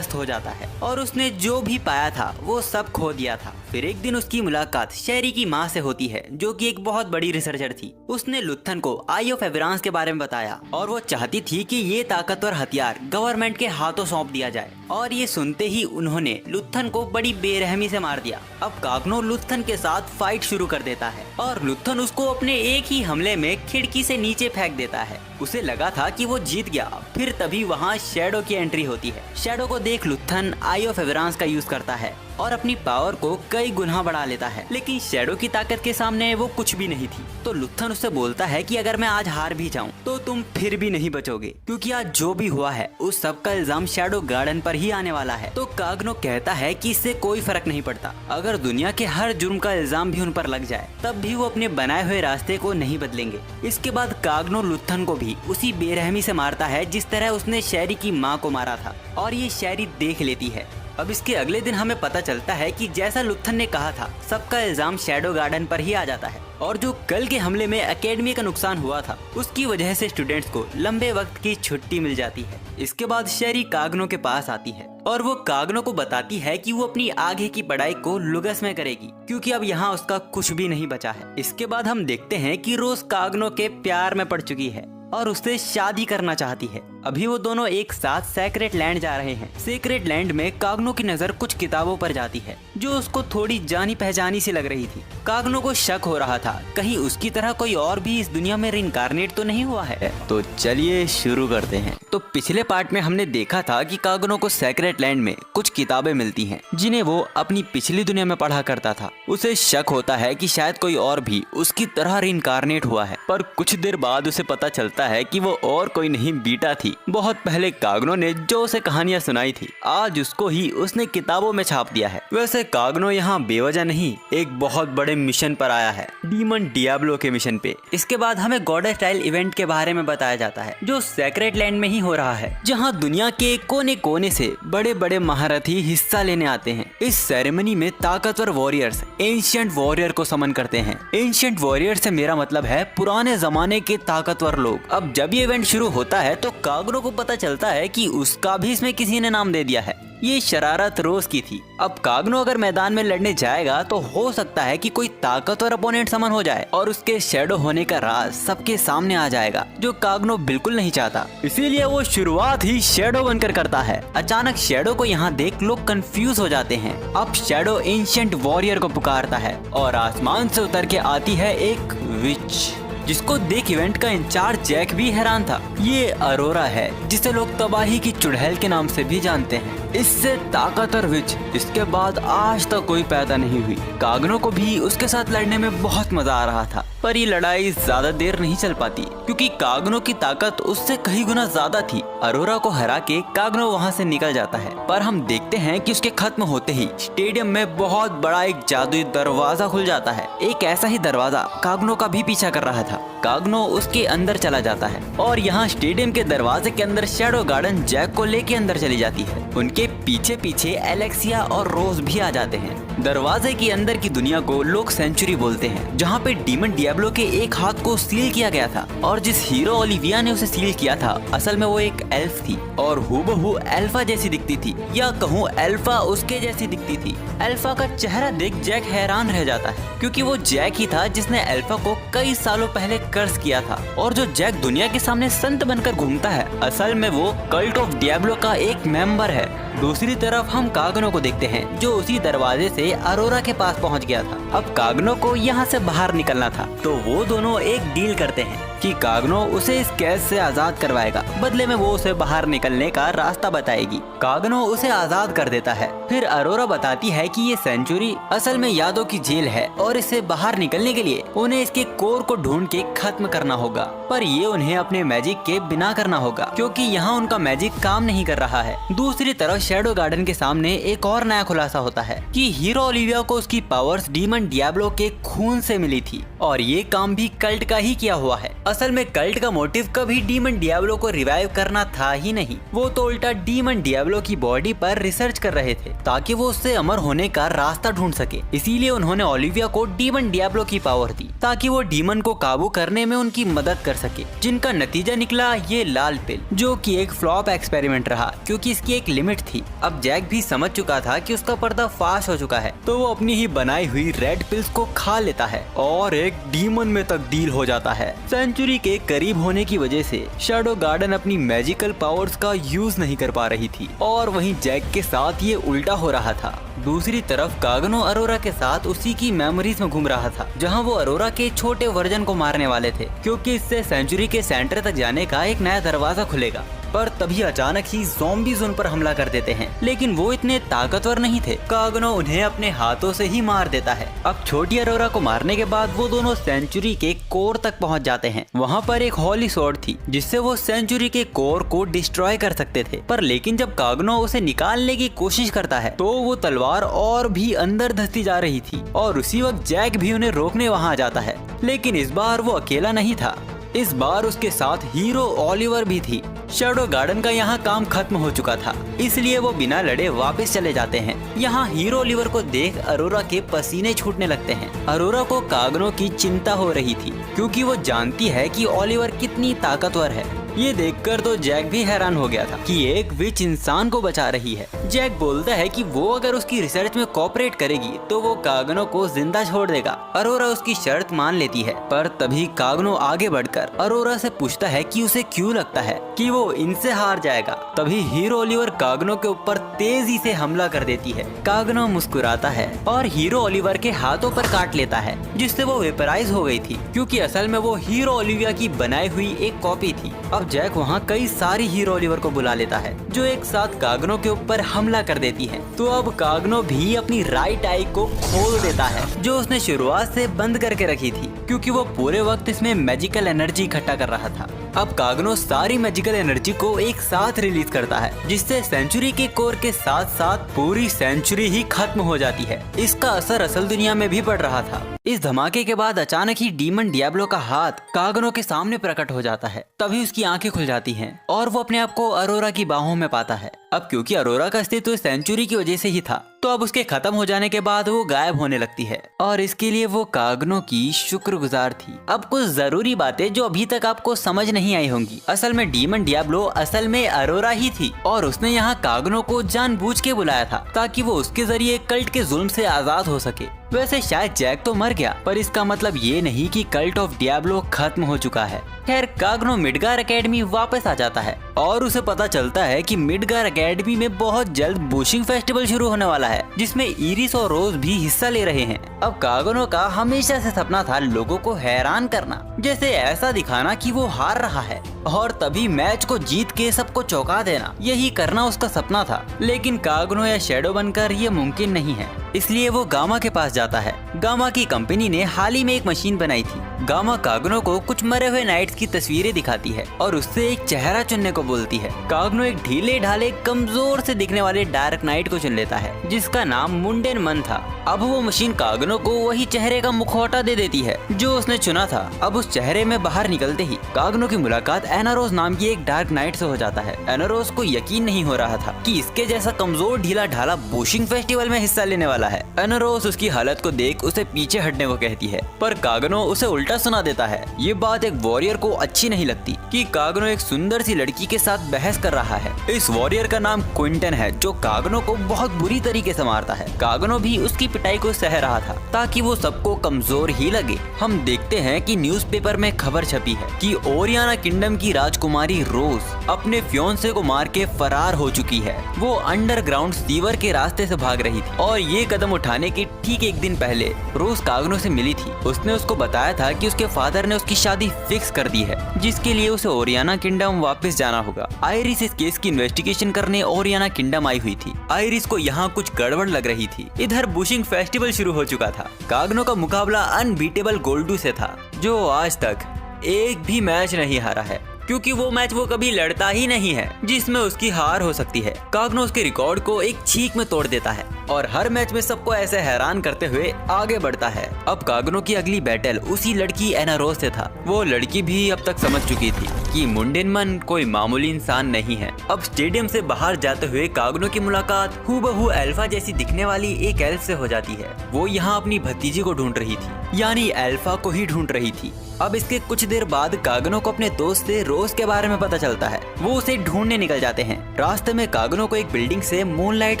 A: जाता है और उसने जो भी पाया था वो सब खो दिया था। फिर एक दिन उसकी मुलाकात शेरी की माँ से होती है, जो कि एक बहुत बड़ी रिसर्चर थी। उसने लुथन को आई ऑफ एवरांस के बारे में बताया और वो चाहती थी कि ये ताकतवर हथियार गवर्नमेंट के हाथों सौंप दिया जाए। और ये सुनते ही उन्होंने लुथन को बड़ी बेरहमी से मार दिया। अब काग्नो लुथन के साथ फाइट शुरू कर देता है और लुथन उसको अपने एक ही हमले में खिड़की से नीचे फेंक देता है। उसे लगा था कि वो जीत गया। फिर तभी वहाँ शैडो की एंट्री होती है। शैडो को देख लुथन आई ऑफ एवरांस का यूज करता है और अपनी पावर को कई गुना बढ़ा लेता है। लेकिन शैडो की ताकत के सामने वो कुछ भी नहीं थी। तो लुथन उससे बोलता है कि अगर मैं आज हार भी जाऊं तो तुम फिर भी नहीं बचोगे, क्योंकि आज जो भी हुआ है उस सब का इल्जाम शैडो गार्डन पर ही आने वाला है। तो काग्नो कहता है कि इससे कोई फर्क नहीं पड़ता। अगर दुनिया के हर जुर्म का इल्जाम भी उन पर लग जाए तब भी वो अपने बनाए हुए रास्ते को नहीं बदलेंगे। इसके बाद काग्नो लुथन को भी उसी बेरहमी से मारता है जिस तरह उसने शेरी की माँ को मारा था, और ये शेरी देख लेती है। अब इसके अगले दिन हमें पता चलता है कि जैसा लुथन ने कहा था, सबका इल्जाम शैडो गार्डन पर ही आ जाता है और जो कल के हमले में एकेडमी का नुकसान हुआ था उसकी वजह से स्टूडेंट्स को लंबे वक्त की छुट्टी मिल जाती है। इसके बाद शेरी काग्नो के पास आती है और वो काग्नो को बताती है कि वो अपनी आगे की पढ़ाई को लुगस में करेगी, क्योंकि अब यहाँ उसका कुछ भी नहीं बचा है। इसके बाद हम देखते हैं कि रोज काग्नो के प्यार में पड़ चुकी है और उससे शादी करना चाहती है। अभी वो दोनों एक साथ सेक्रेट लैंड जा रहे हैं। सेक्रेट लैंड में काग्नो की नजर कुछ किताबों पर जाती है जो उसको थोड़ी जानी पहचानी सी लग रही थी। काग्नो को शक हो रहा था कहीं उसकी तरह कोई और भी इस दुनिया में रिइंकार्नेट तो नहीं हुआ है। तो चलिए शुरू करते हैं। तो पिछले पार्ट में हमने देखा था कि काग्नो को सेक्रेट लैंड में कुछ किताबें मिलती हैं जिन्हें वो अपनी पिछली दुनिया में पढ़ा करता था। उसे शक होता है कि शायद कोई और भी उसकी तरह रिइंकार्नेट हुआ है, पर कुछ देर बाद उसे पता चलता है कि वो और कोई नहीं बीटा थी। बहुत पहले काग्नो ने जो उसे कहानियां सुनाई थी आज उसको ही उसने किताबों में छाप दिया है। वैसे काग्नो यहाँ बेवजह नहीं एक बहुत बड़े मिशन पर आया है, डीमन डियाब्लो के मिशन पे। इसके बाद हमें गॉडेस स्टाइल इवेंट के बारे में बताया जाता है जो सेक्रेट लैंड में ही हो रहा है, जहाँ दुनिया के कोने कोने से बड़े बड़े महारथी हिस्सा लेने आते हैं। इस सेरेमनी में ताकतवर वॉरियर्स एंशिएंट वॉरियर को समन करते हैं। एंशिएंट वॉरियर से मेरा मतलब है पुराने जमाने के ताकतवर लोग। अब जब ये इवेंट शुरू होता है तो काग्नो को पता चलता है कि उसका भी इसमें किसी ने नाम दे दिया है। ये शरारत रोज की थी। अब काग्नो अगर मैदान में लड़ने जाएगा तो हो सकता है कि कोई ताकतवर अपोनेंट समन हो जाए और उसके शैडो होने का राज सबके सामने आ जाएगा, जो काग्नो बिल्कुल नहीं चाहता। इसीलिए वो शुरुआत ही शैडो बनकर करता है। अचानक शैडो को यहाँ देख लोग कंफ्यूज हो जाते हैं। अब शैडो एंशिएंट वॉरियर को पुकारता है और आसमान से उतर के आती है एक विच, जिसको देख इवेंट का इंचार्ज जैक भी हैरान था। ये अरोरा है जिसे लोग तबाही की चुड़ैल के नाम से भी जानते हैं। इससे ताकतवर विच इसके बाद आज तक कोई पैदा नहीं हुई। काग्नो को भी उसके साथ लड़ने में बहुत मजा आ रहा था, पर ये लड़ाई ज्यादा देर नहीं चल पाती क्योंकि काग्नो की ताकत उससे कई गुना ज्यादा थी। अरोरा को हरा के काग्नो वहाँ से निकल जाता है, पर हम देखते हैं कि उसके खत्म होते ही स्टेडियम में बहुत बड़ा एक जादुई दरवाजा खुल जाता है। एक ऐसा ही दरवाजा काग्नो का भी पीछा कर रहा था। काग्नो उसके अंदर चला जाता है और यहाँ स्टेडियम के दरवाजे के अंदर शैडो गार्डन जैक को लेके अंदर चली जाती है। उनके पीछे पीछे एलेक्सिया और रोज भी आ जाते हैं। दरवाजे के अंदर की दुनिया को लोग सेंचुरी बोलते हैं, जहाँ पे डीमन डियाब्लो के एक हाथ को सील किया गया था और जिस हीरो ओलिविया ने उसे सील किया था असल में वो एक एल्फ थी और हूबहू अल्फा जैसी दिखती थी, या कहूँ अल्फा उसके जैसी दिखती थी। अल्फा का चेहरा देख जैक हैरान रह जाता है क्योंकि वो जैक ही था जिसने अल्फा को कई सालों पहले कर्ज किया था। और जो जैक दुनिया के सामने संत बनकर घूमता है असल में वो कल्ट ऑफ डियाब्लो का एक मेंबर है। दूसरी तरफ हम काग्नो को देखते हैं जो उसी दरवाजे से अरोरा के पास पहुंच गया था। अब कागनो को यहाँ से बाहर निकलना था, तो वो दोनों एक डील करते हैं कि कागनो उसे इस कैद से आजाद करवाएगा, बदले में वो उसे बाहर निकलने का रास्ता बताएगी। कागनो उसे आजाद कर देता है। फिर अरोरा बताती है कि ये सेंचुरी असल में यादों की जेल है और इससे बाहर निकलने के लिए उन्हें इसके कोर को ढूंढ के खत्म करना होगा, पर ये उन्हें अपने मैजिक के बिना करना होगा क्योंकि यहाँ उनका मैजिक काम नहीं कर रहा है। दूसरी तरफ शैडो गार्डन के सामने एक और नया खुलासा होता है कि हीरो ओलिविया को उसकी पावर्स डीमन डियाब्लो के खून से मिली थी और ये काम भी कल्ट का ही किया हुआ है। असल में कल्ट का मोटिव कभी डीमन डियाब्लो को रिवाइव करना था ही नहीं, वो तो उल्टा डीमन डियाब्लो की बॉडी पर रिसर्च कर रहे थे ताकि वो उससे अमर होने का रास्ता ढूंढ सके। इसीलिए उन्होंने ओलिविया को डीमन डियाब्लो की पावर दी ताकि वो डीमन को काबू करने में उनकी मदद कर सके, जिनका नतीजा निकला ये लाल पिल, जो कि एक फ्लॉप एक्सपेरिमेंट रहा क्योंकि इसकी एक लिमिट थी। अब जैक भी समझ चुका था कि उसका पर्दा फाश हो चुका है, तो वो अपनी ही बनाई हुई रेड पिल्स को खा लेता है और एक डीमन में तब्दील हो जाता है। सेंचुरी के करीब होने की वजह से शैडो गार्डन अपनी मैजिकल पावर्स का यूज नहीं कर पा रही थी और वहीं जैक के साथ ये उल्टा हो रहा था। दूसरी तरफ कागनो अरोरा के साथ उसी की मेमोरीज में घूम रहा था जहां वो अरोरा के छोटे वर्जन को मारने वाले थे क्योंकि इससे सेंचुरी के सेंटर तक जाने का एक नया दरवाजा खुलेगा। पर तभी अचानक ही ज़ॉम्बीज़ उन पर हमला कर देते हैं, लेकिन वो इतने ताकतवर नहीं थे। कागनो उन्हें अपने हाथों से ही मार देता है। अब छोटी अरोरा को मारने के बाद वो दोनों सेंचुरी के कोर तक पहुंच जाते हैं। वहां पर एक हॉली स्वॉर्ड थी जिससे वो सेंचुरी के कोर को डिस्ट्रॉय कर सकते थे, पर लेकिन जब कागनो उसे निकालने की कोशिश करता है तो वो तलवार और भी अंदर धंसती जा रही थी और उसी वक्त जैक भी उन्हें रोकने वहां आ जाता है। लेकिन इस बार वो अकेला नहीं था, इस बार उसके साथ हीरो ओलिवर भी थी। शैडो गार्डन का यहाँ काम खत्म हो चुका था, इसलिए वो बिना लड़े वापस चले जाते हैं। यहाँ हीरो ओलिवर को देख अरोरा के पसीने छूटने लगते हैं। अरोरा को कागनो की चिंता हो रही थी क्योंकि वो जानती है कि ओलिवर कितनी ताकतवर है। ये देखकर तो जैक भी हैरान हो गया था कि एक विच इंसान को बचा रही है। जैक बोलता है कि वो अगर उसकी रिसर्च में कोऑपरेट करेगी तो वो कागनो को जिंदा छोड़ देगा। अरोरा उसकी शर्त मान लेती है, पर तभी कागनो आगे बढ़कर अरोरा से पूछता है कि उसे क्यों लगता है कि वो इनसे हार जाएगा। तभी हीरो ओलिवर कागनो के ऊपर तेजी से हमला कर देती है। कागनो मुस्कुराता है और हीरो ओलिवर के हाथों पर काट लेता है, जिससे वो वेपराइज हो गई थी क्योंकि असल में वो हीरो ओलिविया की बनाई हुई एक कॉपी थी। अब जैक वहाँ कई सारी हीरो ओलिवर को बुला लेता है जो एक साथ कागनो के ऊपर हमला कर देती है। तो अब कागनो भी अपनी राइट आई को खोल देता है जो उसने शुरुआत से बंद करके रखी थी क्योंकि वो पूरे वक्त इसमें मैजिकल एनर्जी इकट्ठा कर रहा था। अब कागनो सारी मैजिकल एनर्जी को एक साथ रिलीज करता है जिससे सेंचुरी के कोर के साथ साथ पूरी सेंचुरी ही खत्म हो जाती है। इसका असर असल दुनिया में भी पड़ रहा था। इस धमाके के बाद अचानक ही डीमन डियाब्लो का हाथ कागनो के सामने प्रकट हो जाता है। तभी उसकी आंखें खुल जाती हैं और वो अपने आप को अरोरा की बाहों में पाता है। अब क्योंकि अरोरा का अस्तित्व सेंचुरी की वजह से ही था, तो अब उसके खत्म हो जाने के बाद वो गायब होने लगती है और इसके लिए वो कागनो की शुक्रगुजार थी। अब कुछ जरूरी बातें जो अभी तक आपको समझ नहीं आई होंगी। असल में डीमन डियाब्लो असल में अरोरा ही थी और उसने यहाँ कागनो को जानबूझ के बुलाया था ताकि वो उसके जरिए कल्ट के जुल्म से आजाद हो सके। वैसे शायद जैक तो मर गया, पर इसका मतलब ये नहीं कि कल्ट ऑफ डियाब्लो खत्म हो चुका है। खैर कागनो मिडगार एकेडमी वापस आ जाता है और उसे पता चलता है कि मिडगार एकेडमी में बहुत जल्द बुशिंग फेस्टिवल शुरू होने वाला है जिसमें इरिस और रोज भी हिस्सा ले रहे हैं। अब कागनो का हमेशा से सपना था लोगों को हैरान करना, जैसे ऐसा दिखाना कि वो हार रहा है और तभी मैच को जीत के सबको चौंका देना, यही करना उसका सपना था। लेकिन कागनो या शैडो बनकर ये मुमकिन नहीं है, इसलिए वो गामा के पास जाता है। गामा की कंपनी ने हाल ही में एक मशीन बनाई थी। गामा कागनो को कुछ मरे हुए नाइट्स की तस्वीरें दिखाती है और उससे एक चेहरा चुनने को बोलती है। कागनो एक ढीले ढाले कमजोर से दिखने वाले डार्क नाइट को चुन लेता है जिसका नाम मुंडेन मन था। अब वो मशीन कागनो को वही चेहरे का मुखौटा दे देती है जो उसने चुना था। अब उस चेहरे में बाहर निकलते ही कागनो की मुलाकात एनारोस नाम की एक डार्क नाइट से हो जाता है। एनारोस को यकीन नहीं हो रहा था कि इसके जैसा कमजोर ढीला ढाला बुशिंग फेस्टिवल में हिस्सा लेने वाला है। एनारोस उसकी हालत को देख उसे पीछे हटने को कहती है, पर कागनो उसे उल्टा सुना देता है। ये बात एक वॉरियर को अच्छी नहीं लगती कि कागनो एक सुंदर सी लड़की के साथ बहस कर रहा है। इस वॉरियर का नाम क्विंटन है जो कागनो को बहुत बुरी तरीके से मारता है। कागनो भी उसकी पिटाई को सह रहा था ताकि वो सबको कमजोर ही लगे। हम देखते हैं कि न्यूज़पेपर में खबर छपी है कि ओरियाना किंगडम की राजकुमारी रोज अपने फियोंसे को मार के फरार हो चुकी है। वो अंडरग्राउंड सीवर के रास्ते से भाग रही थी और ये कदम उठाने के ठीक एक दिन पहले रोज कागनो से मिली थी। उसने उसको बताया था कि उसके फादर ने उसकी शादी फिक्स कर दी है, जिसके लिए उसे ओरियाना किंगडम वापस जाना होगा। आयरिस इस केस की इन्वेस्टिगेशन करने ओरियाना किंगडम आई हुई थी। आयरिस को यहाँ कुछ गड़बड़ लग रही थी। इधर बुशिंग फेस्टिवल शुरू हो चुका था। कागनो का मुकाबला अनबीटेबल गोल्डू से था, जो आज तक एक भी मैच नहीं हारा है, क्योंकि वो मैच वो कभी लड़ता ही नहीं है जिसमें उसकी हार हो सकती है। कागनो उसके रिकॉर्ड को एक छींक में तोड़ देता है और हर मैच में सबको ऐसे हैरान करते हुए आगे बढ़ता है। अब कागनो की अगली बैटल उसी लड़की एना रोज से था। वो लड़की भी अब तक समझ चुकी थी कि मुंडेनमन कोई मामूली इंसान नहीं है। अब स्टेडियम से बाहर जाते हुए कागनो की मुलाकात हूबहू अल्फा जैसी दिखने वाली एक एल्फ से हो जाती है। वो यहाँ अपनी भतीजी को ढूंढ रही थी, यानी अल्फा को ही ढूंढ रही थी। अब इसके कुछ देर बाद कागनो को अपने दोस्त से रोज के बारे में पता चलता है। वो उसे ढूंढने निकल जाते हैं। रास्ते में कागनो को एक बिल्डिंग से मूनलाइट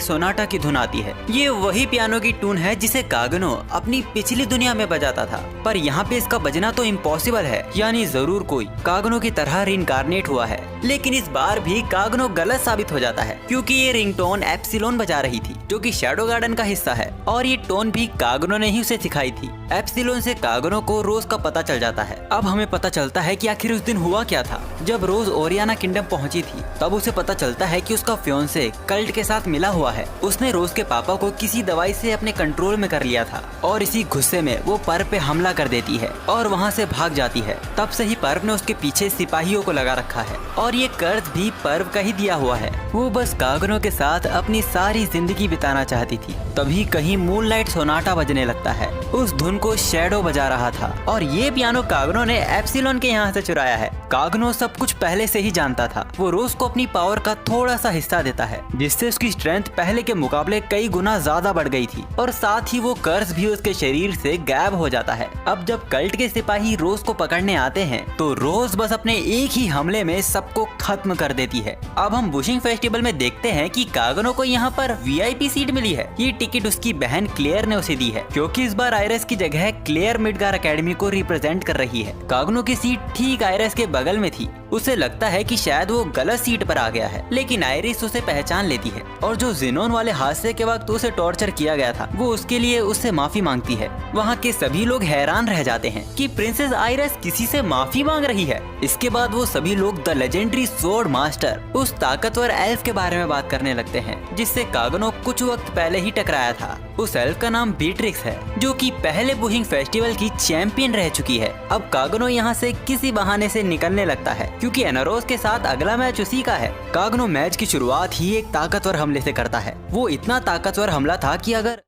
A: सोनाटा की धुन आती है। ये वही पियानो की टून है जिसे कागनो अपनी पिछली दुनिया में बजाता था, पर यहाँ पे इसका बजना तो इम्पॉसिबल है, यानी जरूर कोई कागनो की तरह रिइंकार्नेट हुआ है। लेकिन इस बार भी कागनो गलत साबित हो जाता है, क्योंकि ये रिंगटोन एप्सिलोन बजा रही थी, जो कि शैडो गार्डन का हिस्सा है, और ये टोन भी कागनो ने ही उसे सिखाई थी। एप्सिलोन से कागनो को रोज का पता चल जाता है। अब हमें पता चलता है कि आखिर उस दिन हुआ क्या था। जब रोज ओरियाना किंगडम पहुंची थी, तब उसे पता चलता है कि उसका फियोंसे कल्ट के साथ मिला हुआ है। उसने रोज के पापा को किसी दवाई से अपने कंट्रोल में कर लिया था, और इसी गुस्से में वो पर्व पे हमला कर देती है और वहाँ से भाग जाती है। तब से ही पर्व ने उसके पीछे सिपाहियों को लगा रखा है, और ये कर्ज भी पर्व का ही दिया हुआ है। वो बस कागनो के साथ अपनी सारी जिंदगी बिताना चाहती थी। तभी कहीं मूनलाइट सोनाटा बजने लगता है। उस धुन को शैडो बजा रहा था, और ये पियानो कागनो ने एप्सिलोन के यहाँ से चुराया है। कागनो सब कुछ पहले से ही जानता था। वो रोज को अपनी पावर का थोड़ा सा हिस्सा देता है, जिससे उसकी स्ट्रेंथ पहले के मुकाबले कई गुना ज्यादा बढ़ गई थी, और साथ ही वो कर्ज भी उसके शरीर से गायब हो जाता है। अब जब कल्ट के सिपाही रोज को पकड़ने आते हैं, तो रोज बस अपने एक ही हमले में सबको खत्म कर देती है। अब हम बुशिंग फेस्टिवल में देखते हैं कि कागनो को यहाँ पर VIP सीट मिली है। ये टिकट उसकी बहन क्लेयर ने उसे दी है, क्योंकि इस बार आयरस की जगह क्लेयर मिडगार एकेडमी को रिप्रेजेंट कर रही है। कागनो की सीट ठीक आयरस के बगल में थी। उसे लगता है कि शायद वो गलत सीट पर आ गया है, लेकिन आयरिस उसे पहचान लेती है, और जो जिनोन वाले हादसे के वक्त उसे टॉर्चर किया गया था, वो उसके लिए उससे माफी मांगती है। वहाँ के सभी लोग हैरान रह जाते हैं कि प्रिंसेस आयरिस किसी से माफी मांग रही है। इसके बाद वो सभी लोग द लेजेंडरी स्वॉर्ड मास्टर, उस ताकतवर एल्फ के बारे में बात करने लगते हैं, जिससे कागनो कुछ वक्त पहले ही टकराया था। उस एल्फ का नाम बीट्रिक्स है, जो कि पहले बुशिंग फेस्टिवल की चैंपियन रह चुकी है। अब कागनो यहाँ से किसी बहाने से निकलने लगता है, क्योंकि एनारोस के साथ अगला मैच उसी का है। कागनो मैच की शुरुआत ही एक ताकतवर हमले से करता है। वो इतना ताकतवर हमला था कि अगर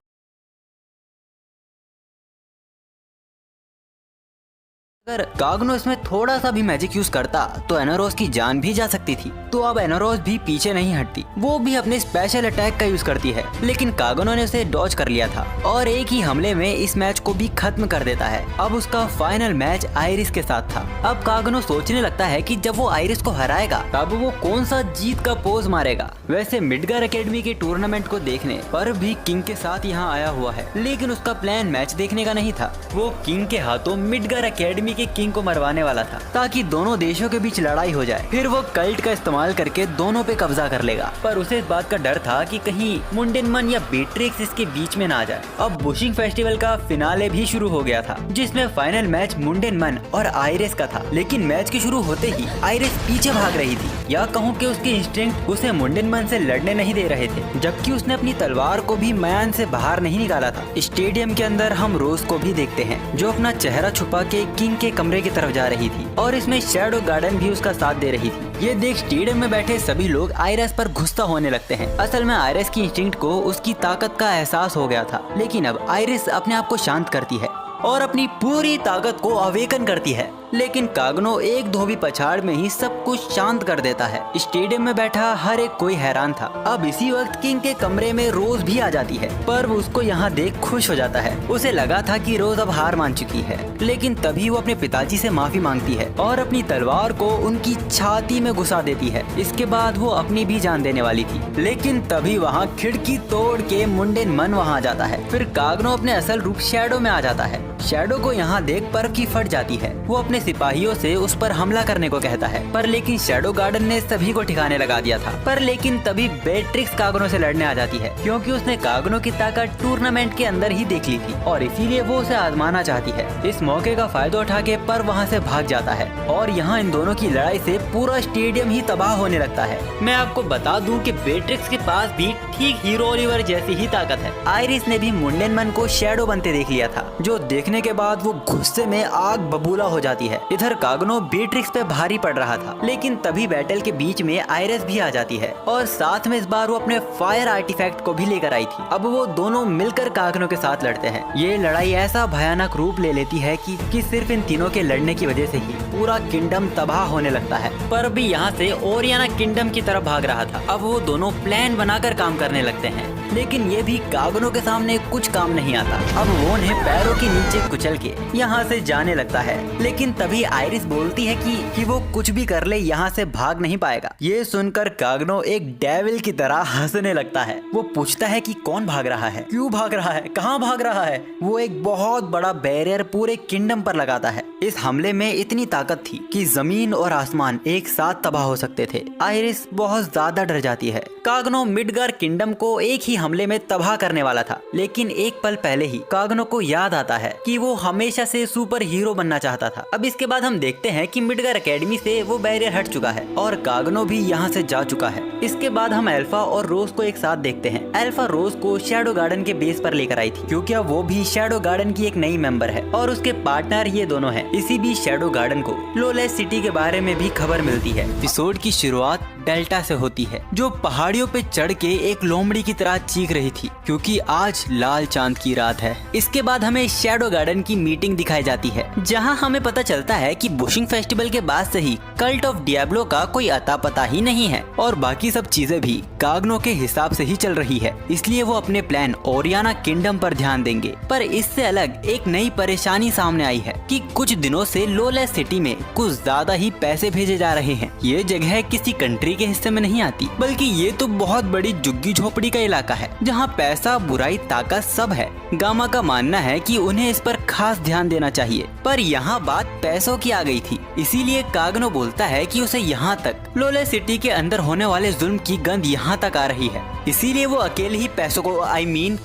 A: कागनो इसमें थोड़ा सा भी मैजिक यूज करता तो एनारोस की जान भी जा सकती थी। तो अब एनारोस भी पीछे नहीं हटती, वो भी अपने स्पेशल अटैक का यूज करती है, लेकिन कागनो ने उसे डॉज कर लिया था और एक ही हमले में इस मैच को भी खत्म कर देता है। अब उसका फाइनल मैच आयरिस के साथ था। अब कागनो सोचने लगता है कि जब वो आयरिस को हराएगा, तब वो कौन सा जीत का पोज मारेगा। वैसे मिडगार एकेडमी के टूर्नामेंट को देखने पर भी किंग के साथ यहाँ आया हुआ है, लेकिन उसका प्लान मैच देखने का नहीं था। वो किंग के हाथों मिडगार एकेडमी के किंग को मरवाने वाला था, ताकि दोनों देशों के बीच लड़ाई हो जाए। फिर वो कल्ट का इस्तेमाल करके दोनों पे कब्जा कर लेगा, पर उसे इस बात का डर था कि कहीं मुंडेनमन या बीट्रिक्स इसके बीच में ना आ जाए। अब बुशिंग फेस्टिवल का फिनाले भी शुरू हो गया था, जिसमें फाइनल मैच मुंडेनमन और आयरिस का था। लेकिन मैच के शुरू होते ही आयरिस पीछे भाग रही थी, या कहूँ कि उसके इंस्टिंक्ट उसे मुंडेनमन से लड़ने नहीं दे रहे थे, जबकि उसने अपनी तलवार को भी मैदान से बाहर नहीं निकाला था। स्टेडियम के अंदर हम रोज को भी देखते हैं, जो अपना चेहरा छुपा के किंग के कमरे की तरफ जा रही थी, और इसमें शैडो गार्डन भी उसका साथ दे रही थी। ये देख स्टेडियम में बैठे सभी लोग आयरिस पर गुस्सा होने लगते हैं। असल में आयरिस की इंस्टिंक्ट को उसकी ताकत का एहसास हो गया था, लेकिन अब आयरिस अपने आप को शांत करती है और अपनी पूरी ताकत को अवेकन करती है। लेकिन कागनो एक धोबी पछाड़ में ही सब कुछ शांत कर देता है। स्टेडियम में बैठा हर एक कोई हैरान था। अब इसी वक्त किंग के कमरे में रोज भी आ जाती है, पर वो उसको यहाँ देख खुश हो जाता है। उसे लगा था कि रोज अब हार मान चुकी है, लेकिन तभी वो अपने पिताजी से माफी मांगती है और अपनी तलवार को उनकी छाती में घुसा देती है। इसके बाद वो अपनी भी जान देने वाली थी, लेकिन तभी वहाँ खिड़की तोड़ के मुंडेनमन वहाँ आ जाता है। फिर कागनो अपने असल रूप शैडो में आ जाता है। शैडो को यहाँ देख पर्व की फट जाती है। वो अपने अपने सिपाहियों से उस पर हमला करने को कहता है, पर लेकिन शैडो गार्डन ने सभी को ठिकाने लगा दिया था। पर लेकिन तभी बेट्रिक्स कागनो से लड़ने आ जाती है, क्योंकि उसने कागनो की ताकत टूर्नामेंट के अंदर ही देख ली थी और इसीलिए वो उसे आजमाना चाहती है। इस मौके का फायदा उठा के पर वहाँ से भाग जाता है और यहाँ इन दोनों की लड़ाई से पूरा स्टेडियम ही तबाह होने लगता है। मैं आपको बता दूं कि बेट्रिक्स के पास भी ठीक हीरो ओलिवर जैसी ही ताकत है। आइरिस ने भी मुंडेनमन को शैडो बनते देख लिया था, जो देखने के बाद वो गुस्से में आग बबूला हो जाती है। इधर कागनो बेट्रिक्स पे भारी पड़ रहा था, लेकिन तभी बैटल के बीच में आइरिस भी आ जाती है और साथ में इस बार वो अपने फायर आर्टिफैक्ट को भी लेकर आई थी। अब वो दोनों मिलकर कागनो के साथ लड़ते हैं। ये लड़ाई ऐसा भयानक रूप ले लेती है कि सिर्फ इन तीनों के लड़ने की वजह से ही पूरा किंगडम तबाह होने लगता है। पर भी यहाँ से ओरियाना किंगडम की तरफ भाग रहा था। अब वो दोनों प्लान बनाकर काम करने लगते हैं, लेकिन ये भी कागनो के सामने कुछ काम नहीं आता। अब वो उन्हें पैरों के नीचे कुचल के यहाँ से जाने लगता है, लेकिन तभी आइरिस बोलती है कि वो कुछ भी कर ले यहाँ से भाग नहीं पाएगा। ये सुनकर कागनो एक डेविल की तरह हंसने लगता है। वो पूछता है कि कौन भाग रहा है, क्यों भाग रहा है, कहाँ भाग रहा है। वो एक बहुत बड़ा बैरियर पूरे किंगडम पर लगाता है। इस हमले में इतनी ताकत थी कि जमीन और आसमान एक साथ तबाह हो सकते थे। आइरिस बहुत ज्यादा डर जाती है। कागनो मिडगार किंगडम को एक ही हमले में तबाह करने वाला था, लेकिन एक पल पहले ही कागनो को याद आता है कि वो हमेशा से सुपर हीरो बनना चाहता था। अब इसके बाद हम देखते हैं कि मिडगार एकेडमी से वो बैरियर हट चुका है और कागनो भी यहाँ से जा चुका है। इसके बाद हम अल्फा और रोज को एक साथ देखते हैं। अल्फा रोज को शैडो गार्डन के बेस पर लेकर आई थी, क्योंकि अब वो भी शैडो गार्डन की एक नई मेंबर है और उसके पार्टनर ये दोनों हैं। इसी बीच शैडो गार्डन को लोलेस सिटी के बारे में भी खबर मिलती है। एपिसोड की शुरुआत डेल्टा से होती है, जो पहाड़ियों पे चढ़ के एक लोमड़ी की तरह चीख रही थी, क्योंकि आज लाल चांद की रात है। इसके बाद हमें शैडो गार्डन की मीटिंग दिखाई जाती है, जहां हमें पता चलता है कि बुशिंग फेस्टिवल के बाद से ही कल्ट ऑफ डियाब्लो का कोई अता पता ही नहीं है और बाकी सब चीजें भी कागनो के हिसाब से ही चल रही है। इसलिए वो अपने प्लान ओरियाना किंगडम पर ध्यान देंगे। पर इससे अलग एक नई परेशानी सामने आई है कि कुछ दिनों से लोलेस सिटी में कुछ ज्यादा ही पैसे भेजे जा रहे हैं। ये जगह किसी कंट्री के हिस्से में नहीं आती, बल्कि ये तो बहुत बड़ी झुग्गी झोपड़ी का इलाका है, जहाँ पैसा, बुराई, ताकत सब है। गामा का मानना है कि उन्हें इस पर खास ध्यान देना चाहिए, पर यहाँ बात पैसों की आ गई थी। इसीलिए कागनो बोलता है कि उसे यहाँ तक लोलेस सिटी के अंदर होने वाले जुल्म की गंध यहाँ तक आ रही है, इसीलिए वो अकेले ही पैसों को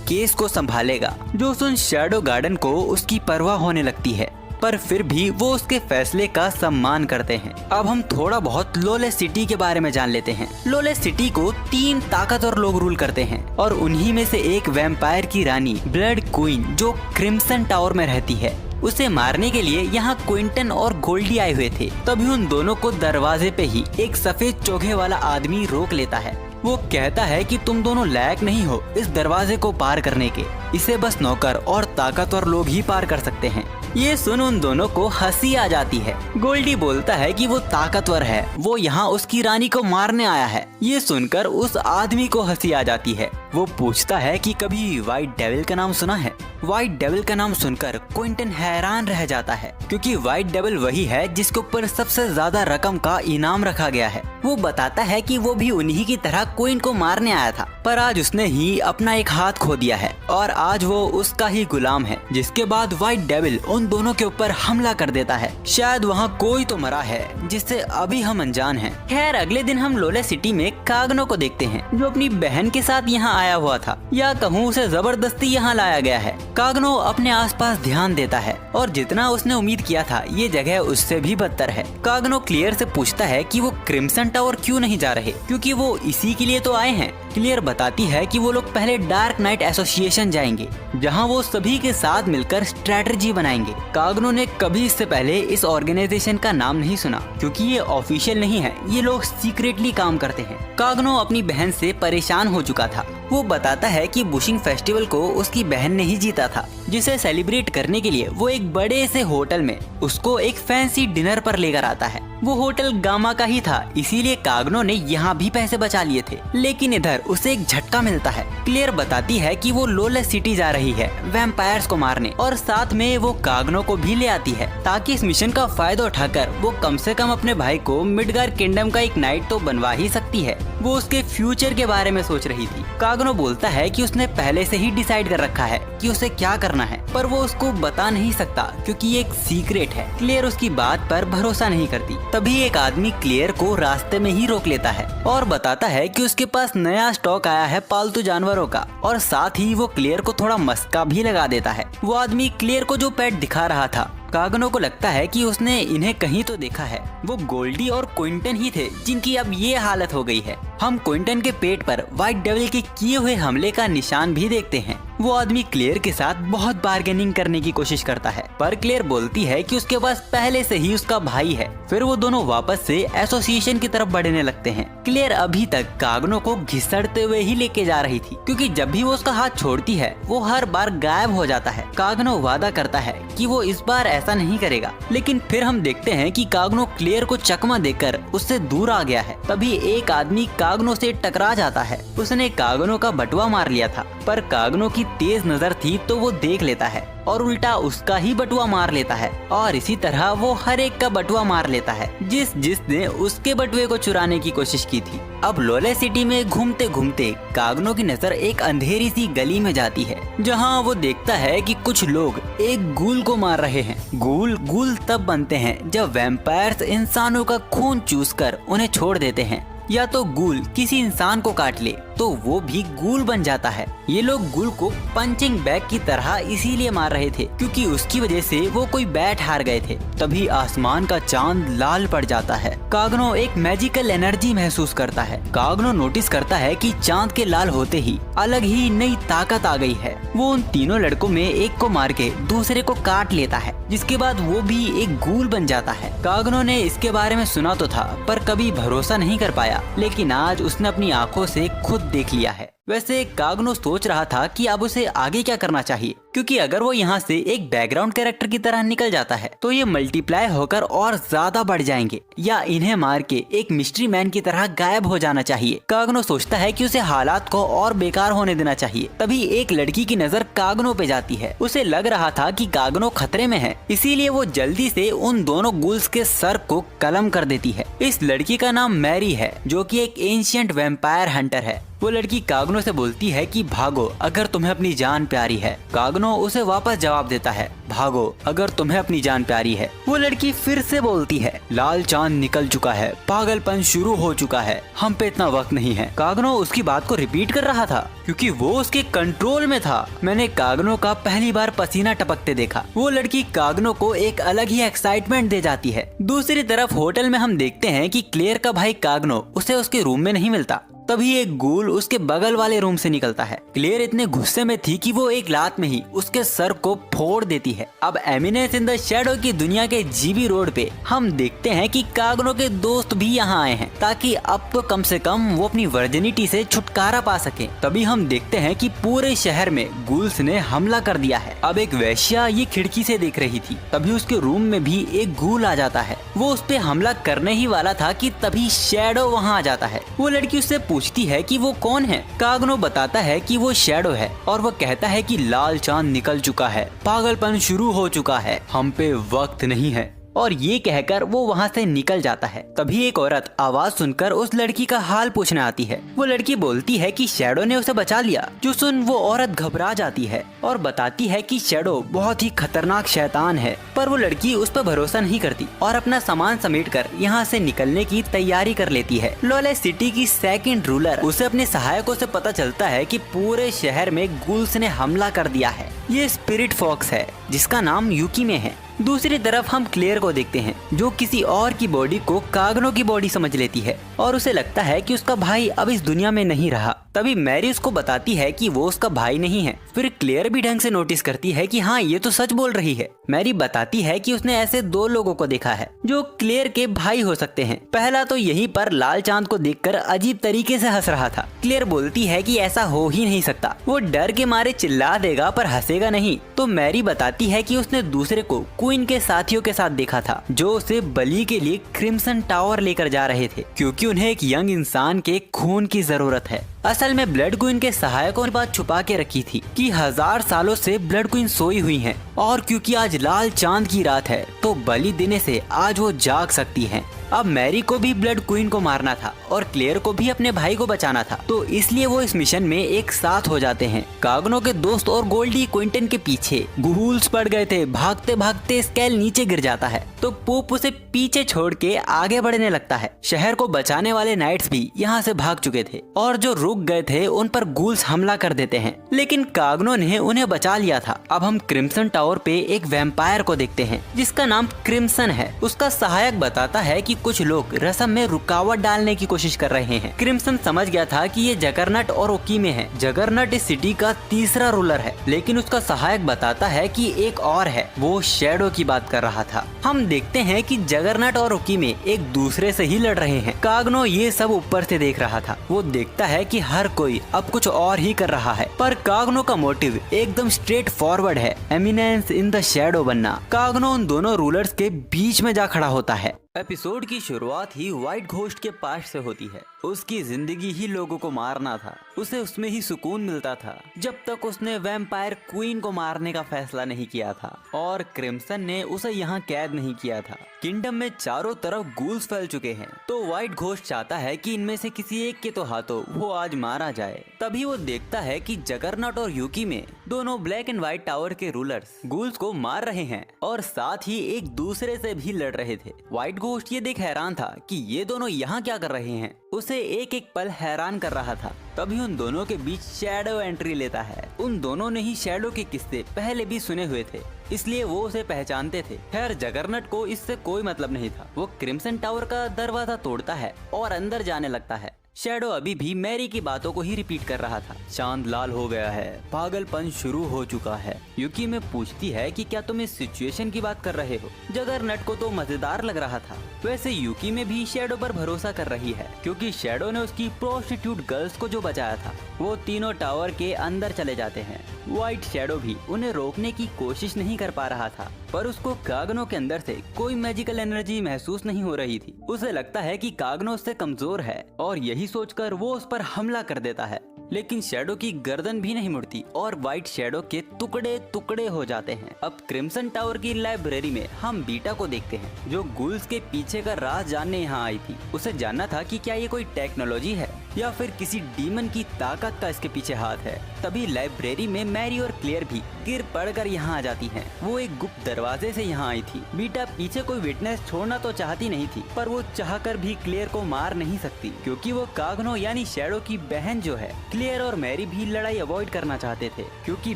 A: केस को संभालेगा। जो सुन शैडो गार्डन को उसकी परवाह होने लगती है, पर फिर भी वो उसके फैसले का सम्मान करते हैं। अब हम थोड़ा बहुत लोलेस सिटी के बारे में जान लेते हैं। लोलेस सिटी को 3 ताकतवर लोग रूल करते हैं और उन्हीं में से एक वैम्पायर की रानी ब्लड क्वीन, जो क्रिम्सन टावर में रहती है। उसे मारने के लिए यहाँ क्विंटन और गोल्डी आए हुए थे। तभी उन दोनों को दरवाजे पे ही एक सफेद चोगे वाला आदमी रोक लेता है। वो कहता है कि तुम दोनों लायक नहीं हो इस दरवाजे को पार करने के, इसे बस नौकर और ताकतवर लोग ही पार कर सकते हैं। ये सुन उन दोनों को हंसी आ जाती है। गोल्डी बोलता है कि वो ताकतवर है, वो यहाँ उसकी रानी को मारने आया है। ये सुनकर उस आदमी को हंसी आ जाती है। वो पूछता है कि कभी व्हाइट डेविल का नाम सुना है। व्हाइट डेविल का नाम सुनकर क्विंटन हैरान रह जाता है, क्योंकि व्हाइट डेविल वही है जिसके ऊपर सबसे ज्यादा रकम का इनाम रखा गया है। वो बताता है कि वो भी उन्हीं की तरह क्वीन को मारने आया था, पर आज उसने ही अपना एक हाथ खो दिया है और आज वो उसका ही गुलाम है। जिसके बाद व्हाइट डेविल उन दोनों के ऊपर हमला कर देता है। शायद वहाँ कोई तो मरा है जिससे अभी हम अनजान हैं। खैर अगले दिन हम लोलेस सिटी में कागनो को देखते हैं, जो अपनी बहन के साथ यहाँ आया हुआ था, या कहूँ उसे जबरदस्ती यहाँ लाया गया है। कागनो अपने आसपास ध्यान देता है और जितना उसने उम्मीद किया था ये जगह उससे भी बदतर है। कागनो क्लियर से पूछता है कि वो क्रिम्सन टावर क्यों नहीं जा रहे, क्योंकि वो इसी के लिए तो आए हैं। क्लियर बताती है कि वो लोग पहले डार्क नाइट एसोसिएशन जाएंगे, जहां वो सभी के साथ मिलकर स्ट्रेटजी बनाएंगे। कागनो ने कभी इससे पहले इस ऑर्गेनाइजेशन का नाम नहीं सुना, क्योंकि ये ऑफिशियल नहीं है, ये लोग सीक्रेटली काम करते हैं। कागनो अपनी बहन से परेशान हो चुका था। वो बताता है कि बुशिंग फेस्टिवल को उसकी बहन ने ही जीता था, जिसे सेलिब्रेट करने के लिए वो एक बड़े से होटल में उसको एक फैंसी डिनर पर लेकर आता है। वो होटल गामा का ही था, इसीलिए कागनो ने यहाँ भी पैसे बचा लिए थे। लेकिन इधर उसे एक झटका मिलता है। क्लियर बताती है कि वो लोलेस सिटी जा रही है वैम्पायर्स को मारने, और साथ में वो कागनो को भी ले आती है, ताकि इस मिशन का फायदा उठाकर वो कम से कम अपने भाई को मिडगार किंगडम का एक नाइट तो बनवा ही सकती है। वो उसके फ्यूचर के बारे में सोच रही थी। कागनो बोलता है कि उसने पहले से ही डिसाइड कर रखा है कि उसे क्या करना करना है, पर वो उसको बता नहीं सकता क्योंकि ये एक सीक्रेट है। क्लेयर उसकी बात पर भरोसा नहीं करती। तभी एक आदमी क्लेयर को रास्ते में ही रोक लेता है और बताता है कि उसके पास नया स्टॉक आया है पालतू जानवरों का, और साथ ही वो क्लेयर को थोड़ा मस्का भी लगा देता है। वो आदमी क्लेयर को जो पेट दिखा रहा था, कागनो को लगता है कि उसने इन्हें कहीं तो देखा है। वो गोल्डी और क्विंटन ही थे जिनकी अब ये हालत हो गई है। हम क्विंटन के पेट पर व्हाइट डेविल के किए हुए हमले का निशान भी देखते हैं। वो आदमी क्लेयर के साथ बहुत बार्गेनिंग करने की कोशिश करता है, पर क्लेयर बोलती है कि उसके पास पहले से ही उसका भाई है। फिर वो दोनों वापस से एसोसिएशन की तरफ बढ़ने लगते हैं। क्लेयर अभी तक कागनो को घिसड़ते हुए ही लेके जा रही थी, क्योंकि जब भी वो उसका हाथ छोड़ती है वो हर बार गायब हो जाता है। कागनो वादा करता है कि वो इस बार ऐसा नहीं करेगा, लेकिन फिर हम देखते हैं कि कागनो क्लेयर को चकमा देकर उससे दूर आ गया है। तभी एक आदमी कागनो से टकरा जाता है। उसने कागनो का बटुआ मार लिया था, पर कागनो की तेज नजर थी तो वो देख लेता है और उल्टा उसका ही बटुआ मार लेता है, और इसी तरह वो हर एक का बटुआ मार लेता है जिसने उसके बटुए को चुराने की कोशिश की थी। अब लॉलेस सिटी में घूमते घूमते कागनो की नजर एक अंधेरी सी गली में जाती है, जहाँ वो देखता है कि कुछ लोग एक गूल को मार रहे हैं। गूल तब बनते हैं जब वैम्पायर्स इंसानों का खून चूसकर उन्हें छोड़ देते हैं, या तो गूल किसी इंसान को काट ले तो वो भी गूल बन जाता है। ये लोग गूल को पंचिंग बैग की तरह इसीलिए मार रहे थे क्योंकि उसकी वजह से वो कोई बैट हार गए थे। तभी आसमान का चांद लाल पड़ जाता है। कागनो एक मैजिकल एनर्जी महसूस करता है। कागनो नोटिस करता है कि चांद के लाल होते ही अलग ही नई ताकत आ गई है। वो उन तीनों लड़कों में एक को मार के दूसरे को काट लेता है, जिसके बाद वो भी एक गूल बन जाता है। कागनो ने इसके बारे में सुना तो था, पर कभी भरोसा नहीं कर पाया, लेकिन आज उसने अपनी आंखों से खुद देख लिया है। वैसे कागनो सोच रहा था कि अब उसे आगे क्या करना चाहिए, क्योंकि अगर वो यहाँ से एक बैकग्राउंड कैरेक्टर की तरह निकल जाता है तो ये मल्टीप्लाई होकर और ज्यादा बढ़ जाएंगे, या इन्हें मार के एक मिस्ट्री मैन की तरह गायब हो जाना चाहिए। कागनो सोचता है कि उसे हालात को और बेकार होने देना चाहिए। तभी एक लड़की की नजर कागनो पे जाती है। उसे लग रहा था कि कागनो खतरे में है, इसीलिए वो जल्दी से उन दोनों गूल्स के सर को कलम कर देती है। इस लड़की का नाम मैरी है, जो कि एक एंशिएंट वैम्पायर हंटर है। वो लड़की कागनो से बोलती है कि भागो अगर तुम्हें अपनी जान प्यारी है। कागनो उसे वापस जवाब देता है, भागो अगर तुम्हें अपनी जान प्यारी है। वो लड़की फिर से बोलती है, लाल चांद निकल चुका है, पागलपन शुरू हो चुका है, हम पे इतना वक्त नहीं है। कागनो उसकी बात को रिपीट कर रहा था क्योंकि वो उसके कंट्रोल में था। मैंने कागनो का पहली बार पसीना टपकते देखा। वो लड़की कागनो को एक अलग ही एक्साइटमेंट दे जाती है। दूसरी तरफ होटल में हम देखते हैं कि क्लेयर का भाई कागनो उसे उसके रूम में नहीं मिलता। तभी एक गूल उसके बगल वाले रूम से निकलता है। क्लेयर इतने गुस्से में थी कि वो एक लात में ही उसके सर को फोड़ देती है। अब एमिनेंस इन द शैडो की दुनिया के जीबी रोड पे हम देखते हैं कि कागनो के दोस्त भी यहाँ आए हैं, ताकि अब तो कम से कम वो अपनी वर्जिनिटी से छुटकारा पा सके। तभी हम देखते हैं कि पूरे शहर में गूल्स ने हमला कर दिया है। अब एक वैश्या ये खिड़की से देख रही थी। तभी उसके रूम में भी एक गूल आ जाता है। वो उस पे हमला करने ही वाला था कि तभी शैडो वहाँ आ जाता है। वो लड़की उससे पूछती है कि वो कौन है। कागनो बताता है कि वो शैडो है, और वो कहता है कि लाल चांद निकल चुका है, पागलपन शुरू हो चुका है, हम पे वक्त नहीं है, और ये कहकर वो वहाँ से निकल जाता है। तभी एक औरत आवाज सुनकर उस लड़की का हाल पूछने आती है। वो लड़की बोलती है कि शैडो ने उसे बचा लिया। जो सुन वो औरत घबरा जाती है और बताती है कि शैडो बहुत ही खतरनाक शैतान है, पर वो लड़की उस पर भरोसा नहीं करती और अपना सामान समेटकर यहाँ से निकलने की तैयारी कर लेती है। लॉलेस सिटी की सेकंड रूलर उसे अपने सहायकों से पता चलता है कि पूरे शहर में गूल्स ने हमला कर दिया है। ये स्पिरिट फॉक्स है जिसका नाम यूकी में है। दूसरी तरफ हम क्लेयर को देखते हैं, जो किसी और की बॉडी को कागनो की बॉडी समझ लेती है और उसे लगता है कि उसका भाई अब इस दुनिया में नहीं रहा। तभी मैरी उसको बताती है कि वो उसका भाई नहीं है। फिर क्लेयर भी ढंग से नोटिस करती है कि हाँ ये तो सच बोल रही है। मैरी बताती है कि उसने ऐसे दो लोगों को देखा है जो क्लेयर के भाई हो सकते हैं। पहला तो यहीं पर लाल चांद को देखकर अजीब तरीके से हंस रहा था। क्लेयर बोलती है कि ऐसा हो ही नहीं सकता, वो डर के मारे चिल्ला देगा पर हंसेगा नहीं। तो मैरी बताती है कि उसने दूसरे को क्वीन के साथियों के साथ देखा था, जो उसे बलि के लिए क्रिम्सन टावर लेकर जा रहे थे, क्योंकि उन्हें एक यंग इंसान के खून की जरूरत है। असल में ब्लड क्वीन के सहायकों ने बात छुपा के रखी थी कि 1000 सालों से ब्लड क्वीन सोई हुई हैं और क्योंकि आज लाल चांद की रात है तो बलि देने से आज वो जाग सकती हैं। अब मैरी को भी ब्लड क्वीन को मारना था और क्लेयर को भी अपने भाई को बचाना था, तो इसलिए वो इस मिशन में एक साथ हो जाते हैं। कागनो के दोस्त और गोल्डी क्विंटन के पीछे गूल्स पड़ गए थे। भागते भागते स्केल नीचे गिर जाता है तो पोप उसे पीछे छोड़ के आगे बढ़ने लगता है। शहर को बचाने वाले नाइट्स भी यहाँ से भाग चुके थे और जो रुक गए थे उन पर गूल्स हमला कर देते हैं, लेकिन कागनो ने उन्हें बचा लिया था। अब हम क्रिम्सन टावर पे एक वैम्पायर को देखते हैं जिसका नाम क्रिम्सन है। उसका सहायक बताता है कि कुछ लोग रस्म में रुकावट डालने की कोशिश कर रहे हैं। क्रिम्सन समझ गया था कि ये जगरनट और ओकी में है। जगरनट इस सिटी का तीसरा रूलर है, लेकिन उसका सहायक बताता है कि एक और है, वो शैडो की बात कर रहा था। हम देखते हैं कि जगरनट और ओकी में एक दूसरे से ही लड़ रहे हैं। कागनो ये सब ऊपर से देख रहा था। वो देखता है कि हर कोई अब कुछ और ही कर रहा है, पर कागनो का मोटिव एकदम स्ट्रेट फॉरवर्ड है, एमिनेंस इन द शैडो बनना। कागनो उन दोनों रूलर्स के बीच में जा खड़ा होता है। एपिसोड की शुरुआत ही व्हाइट घोस्ट के पास से होती है। उसकी जिंदगी ही लोगों को मारना था, उसे उसमें ही सुकून मिलता था जब तक उसने वैम्पायर क्वीन को मारने का फैसला नहीं किया था और क्रिम्सन ने उसे यहाँ कैद नहीं किया था। किंगडम में चारों तरफ गूल्स फैल चुके हैं, तो व्हाइट घोस्ट चाहता है कि इनमें से किसी एक के तो हाथों वो आज मारा जाए। तभी वो देखता है कि जगरनट और यूकी में दोनों ब्लैक एंड व्हाइट टावर के रूलर्स गूल्स को मार रहे हैं और साथ ही एक दूसरे से भी लड़ रहे थे। व्हाइट घोस्ट ये देख हैरान था कि ये दोनों यहाँ क्या कर रहे हैं। उसे एक एक पल हैरान कर रहा था। तभी उन दोनों के बीच शैडो एंट्री लेता है। उन दोनों ने ही शैडो के किस्से पहले भी सुने हुए थे, इसलिए वो उसे पहचानते थे। खैर जगरनट को इससे कोई मतलब नहीं था। वो क्रिम्सन टावर का दरवाजा तोड़ता है और अंदर जाने लगता है। शैडो अभी भी मैरी की बातों को ही रिपीट कर रहा था। चांद लाल हो गया है, पागलपन शुरू हो चुका है। यूकी में पूछती है कि क्या तुम इस सिचुएशन की बात कर रहे हो। जगरनट को तो मजेदार लग रहा था। वैसे यूकी में भी शैडो पर भरोसा कर रही है, क्योंकि शैडो ने उसकी प्रोस्टिट्यूट गर्ल्स को जो बचाया था। वो तीनों टावर के अंदर चले जाते हैं। व्हाइट शैडो भी उन्हें रोकने की कोशिश नहीं कर पा रहा था, पर उसको कागनो के अंदर से कोई मैजिकल एनर्जी महसूस नहीं हो रही थी। उसे लगता है कि कागनो उससे कमजोर है और यही सोचकर वो उस पर हमला कर देता है, लेकिन शैडो की गर्दन भी नहीं मुड़ती और व्हाइट शैडो के टुकड़े टुकड़े हो जाते हैं। अब क्रिम्सन टावर की लाइब्रेरी में हम बीटा को देखते हैं, जो गूल्स के पीछे का राज जानने यहाँ आई थी। उसे जानना था कि क्या ये कोई टेक्नोलॉजी है या फिर किसी डीमन की ताकत का इसके पीछे हाथ है। तभी लाइब्रेरी में मैरी और क्लेयर भी गिर पड़कर यहाँ आ जाती हैं। वो एक गुप्त दरवाजे से यहाँ आई थी। बीटा पीछे कोई विटनेस छोड़ना तो चाहती नहीं थी, पर वो चाहकर भी क्लेयर को मार नहीं सकती, क्योंकि वो कागनो यानी शैडो की बहन जो है। क्लेयर और मैरी भी लड़ाई अवॉइड करना चाहते थे, क्योंकि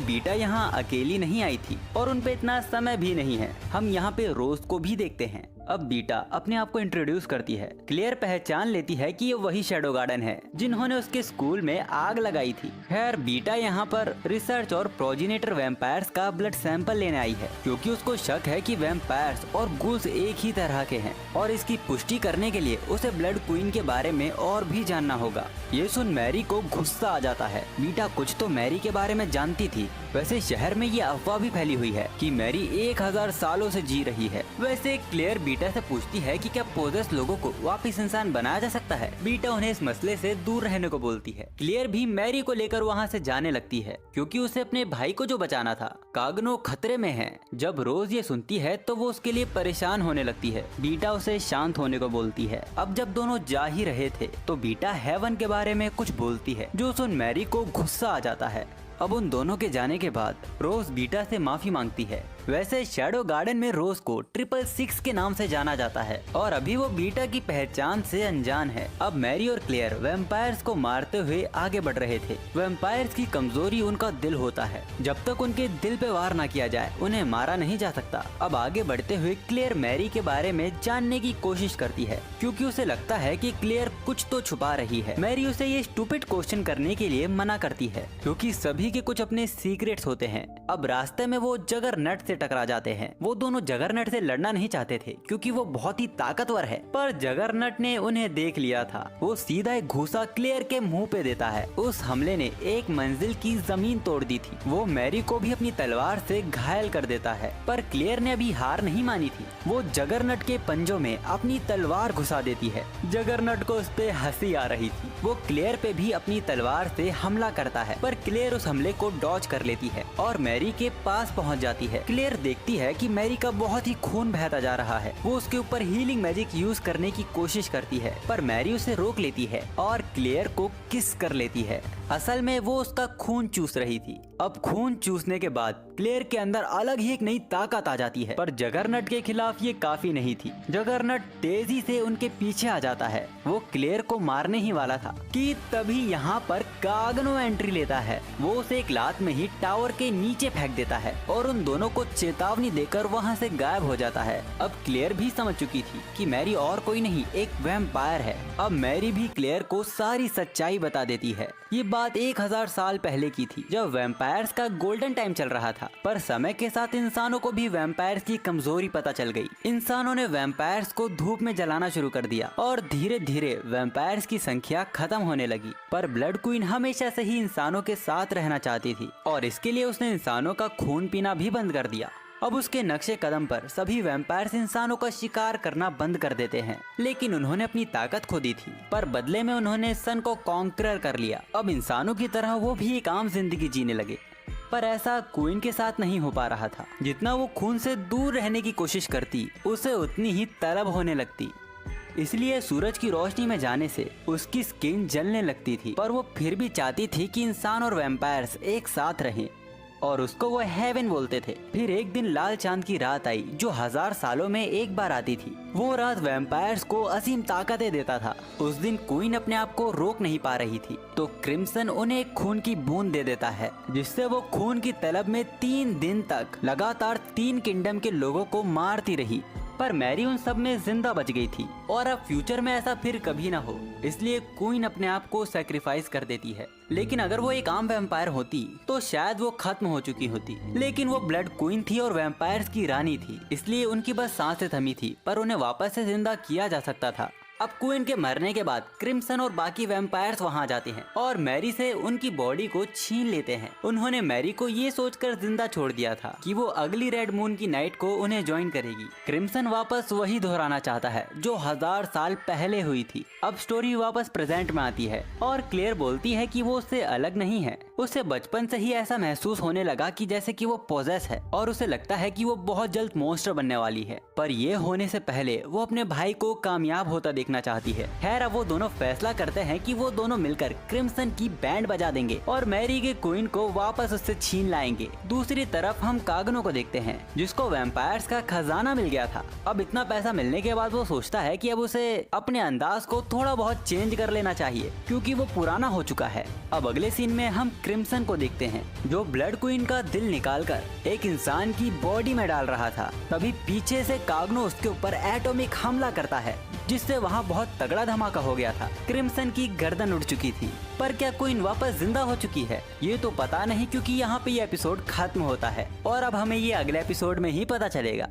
A: बीटा यहाँ अकेली नहीं आई थी और उन पे इतना समय भी नहीं है। हम यहाँ पे रोज को भी देखते हैं। अब बीटा अपने आप को इंट्रोड्यूस करती है। क्लेयर पहचान लेती है कि ये वही शैडो गार्डन है जिन्होंने उसके स्कूल में आग लगाई थी। खैर बीटा यहाँ पर रिसर्च और प्रोजिनेटर वैम्पायर्स का ब्लड सैंपल लेने आई है, क्योंकि उसको शक है कि वैम्पायर्स और गूल्स एक ही तरह के हैं और इसकी पुष्टि करने के लिए उसे ब्लड क्वीन के बारे में और भी जानना होगा। ये सुन मैरी को गुस्सा आ जाता है। बीटा कुछ तो मैरी के बारे में जानती थी। वैसे शहर में ये अफवाह भी फैली हुई है कि मैरी 1000 सालों से जी रही है। वैसे क्लेयर बीटा से पूछती है कि क्या पोजेस लोगों को वापस इंसान बनाया जा सकता है। बीटा उन्हें इस मसले से दूर रहने को बोलती है। क्लेयर भी मैरी को लेकर वहाँ से जाने लगती है, क्योंकि उसे अपने भाई को जो बचाना था। कागनो खतरे में है। जब रोज ये सुनती है तो वो उसके लिए परेशान होने लगती है। बीटा उसे शांत होने को बोलती है। अब जब दोनों जा ही रहे थे तो बीटा हेवन के बारे में कुछ बोलती है, जो सुन मैरी को गुस्सा आ जाता है। अब उन दोनों के जाने के बाद रोज बीटा से माफी मांगती है। वैसे शैडो गार्डन में रोज को 666 के नाम से जाना जाता है और अभी वो बीटा की पहचान से अनजान है। अब मैरी और क्लेयर वैम्पायर्स को मारते हुए आगे बढ़ रहे थे। वैम्पायर्स की कमजोरी उनका दिल होता है। जब तक उनके दिल पे वार ना किया जाए उन्हें मारा नहीं जा सकता। अब आगे बढ़ते हुए क्लेयर मैरी के बारे में जानने की कोशिश करती है, क्योंकि उसे लगता है कि क्लेयर कुछ तो छुपा रही है। मैरी उसे ये स्टूपिड क्वेश्चन करने के लिए मना करती है, क्योंकि सभी के कुछ अपने सीक्रेट्स होते हैं। अब रास्ते में वो जगरनट से टकरा जाते हैं। वो दोनों जगरनट से लड़ना नहीं चाहते थे क्योंकि वो बहुत ही ताकतवर है, पर जगरनट ने उन्हें देख लिया था। वो सीधा एक घूसा क्लेयर के मुंह पे देता है। उस हमले ने एक मंजिल की जमीन तोड़ दी थी। वो मैरी को भी अपनी तलवार से घायल कर देता है, पर क्लेयर ने अभी हार नहीं मानी थी। वो जगरनट के पंजों में अपनी तलवार घुसा देती है। जगरनट को उस पे हंसी आ रही थी। वो क्लेयर पे भी अपनी तलवार से हमला करता है, पर क्लेयर उस हमले को डॉज कर लेती है और मैरी के पास पहुंच जाती है। क्लेयर देखती है कि मैरी का बहुत ही खून बहता जा रहा है। वो उसके ऊपर हीलिंग मैजिक यूज करने की कोशिश करती है, पर मैरी उसे रोक लेती है और क्लेयर को किस कर लेती है। असल में वो उसका खून चूस रही थी। अब खून चूसने के बाद क्लेयर के अंदर अलग ही एक नई ताकत आ जाती है, पर जगरनट के खिलाफ ये काफी नहीं थी। जगरनट तेजी से उनके पीछे आ जाता है। वो क्लेयर को मारने ही वाला था कि तभी यहाँ पर कागनो एंट्री लेता है। वो उसे एक लात में ही टावर के नीचे फेंक देता है और उन दोनों को चेतावनी देकर वहाँ से गायब हो जाता है। अब क्लेयर भी समझ चुकी थी कि मैरी और कोई नहीं, एक वैम्पायर है। अब मैरी भी क्लेयर को सारी सच्चाई बता देती है। ये बात 1000 साल पहले की थी, जब वैम्पायर्स का गोल्डन टाइम चल रहा था। पर समय के साथ इंसानों को भी वैम्पायर्स की कमजोरी पता चल गई। इंसानों ने वैम्पायर्स को धूप में जलाना शुरू कर दिया और धीरे धीरे वैम्पायर्स की संख्या खत्म होने लगी। पर ब्लड क्वीन हमेशा से ही इंसानों के साथ रहना चाहती थी और इसके लिए उसने इंसानों का खून पीना भी बंद कर दिया। अब उसके नक्शे कदम पर सभी वैम्पायर्स इंसानों का शिकार करना बंद कर देते हैं, लेकिन उन्होंने अपनी ताकत खो दी थी, पर बदले में उन्होंने सन को कॉन्करर कर लिया। अब इंसानों की तरह वो भी एक आम जिंदगी जीने लगे, पर ऐसा क्वीन के साथ नहीं हो पा रहा था। जितना वो खून से दूर रहने की कोशिश करती, उसे उतनी ही तलब होने लगती। इसलिए सूरज की रोशनी में जाने से उसकी स्किन जलने लगती थी, पर वो फिर भी चाहती थी कि इंसान और वैम्पायर्स एक साथ रहें और उसको वो हेवन बोलते थे। फिर एक दिन लाल चांद की रात आई, जो 1000 सालों में एक बार आती थी। वो रात वैम्पायर्स को असीम ताकतें देता था। उस दिन क्वीन अपने आप को रोक नहीं पा रही थी, तो क्रिम्सन उन्हें एक खून की बूंद दे देता है, जिससे वो खून की तलब में 3 दिन तक लगातार 3 किंगडम के लोगों को मारती रही। पर मैरी उन सब में जिंदा बच गई थी और अब फ्यूचर में ऐसा फिर कभी ना हो, इसलिए क्वीन अपने आप को सैक्रिफाइस कर देती है। लेकिन अगर वो एक आम वैम्पायर होती तो शायद वो खत्म हो चुकी होती, लेकिन वो ब्लड क्वीन थी और वैम्पायर्स की रानी थी, इसलिए उनकी बस सांसें थमी थी, पर उन्हें वापस से जिंदा किया जा सकता था। अब क्वीन के मरने के बाद क्रिम्सन और बाकी वैम्पायर्स वहां जाते हैं और मैरी से उनकी बॉडी को छीन लेते हैं। उन्होंने मैरी को ये सोचकर जिंदा छोड़ दिया था कि वो अगली रेड मून की नाइट को उन्हें ज्वाइन करेगी। क्रिम्सन वापस वही दोहराना चाहता है जो 1000 साल पहले हुई थी। अब स्टोरी वापस प्रेजेंट में आती है और क्लेयर बोलती है कि वो उससे अलग नहीं है। उसे बचपन से ही ऐसा महसूस होने लगा कि जैसे कि वो पोजेस है और उसे लगता है कि वो बहुत जल्द मॉन्स्टर बनने वाली है, पर ये होने से पहले वो अपने भाई को कामयाब होता देखना चाहती है। खैर, अब वो दोनों फैसला करते हैं कि वो दोनों मिलकर क्रिम्सन की बैंड बजा देंगे और मैरी के क्वीन को वापस उससे छीन लाएंगे। दूसरी तरफ हम कागनो को देखते हैं, जिसको वैम्पायर्स का खजाना मिल गया था। अब इतना पैसा मिलने के बाद वो सोचता है कि अब उसे अपने अंदाज को थोड़ा बहुत चेंज कर लेना चाहिए, क्योंकि वो पुराना हो चुका है। अब अगले सीन में हम क्रिम्सन को देखते हैं, जो ब्लड क्वीन का दिल निकालकर एक इंसान की बॉडी में डाल रहा था। तभी पीछे से कागनो उसके ऊपर एटॉमिक हमला करता है, जिससे वहाँ बहुत तगड़ा धमाका हो गया था। क्रिम्सन की गर्दन उड़ चुकी थी, पर क्या क्वीन वापस जिंदा हो चुकी है ये तो पता नहीं, क्योंकि यहाँ पे ये एपिसोड खत्म होता है और अब हमें ये अगले एपिसोड में ही पता चलेगा।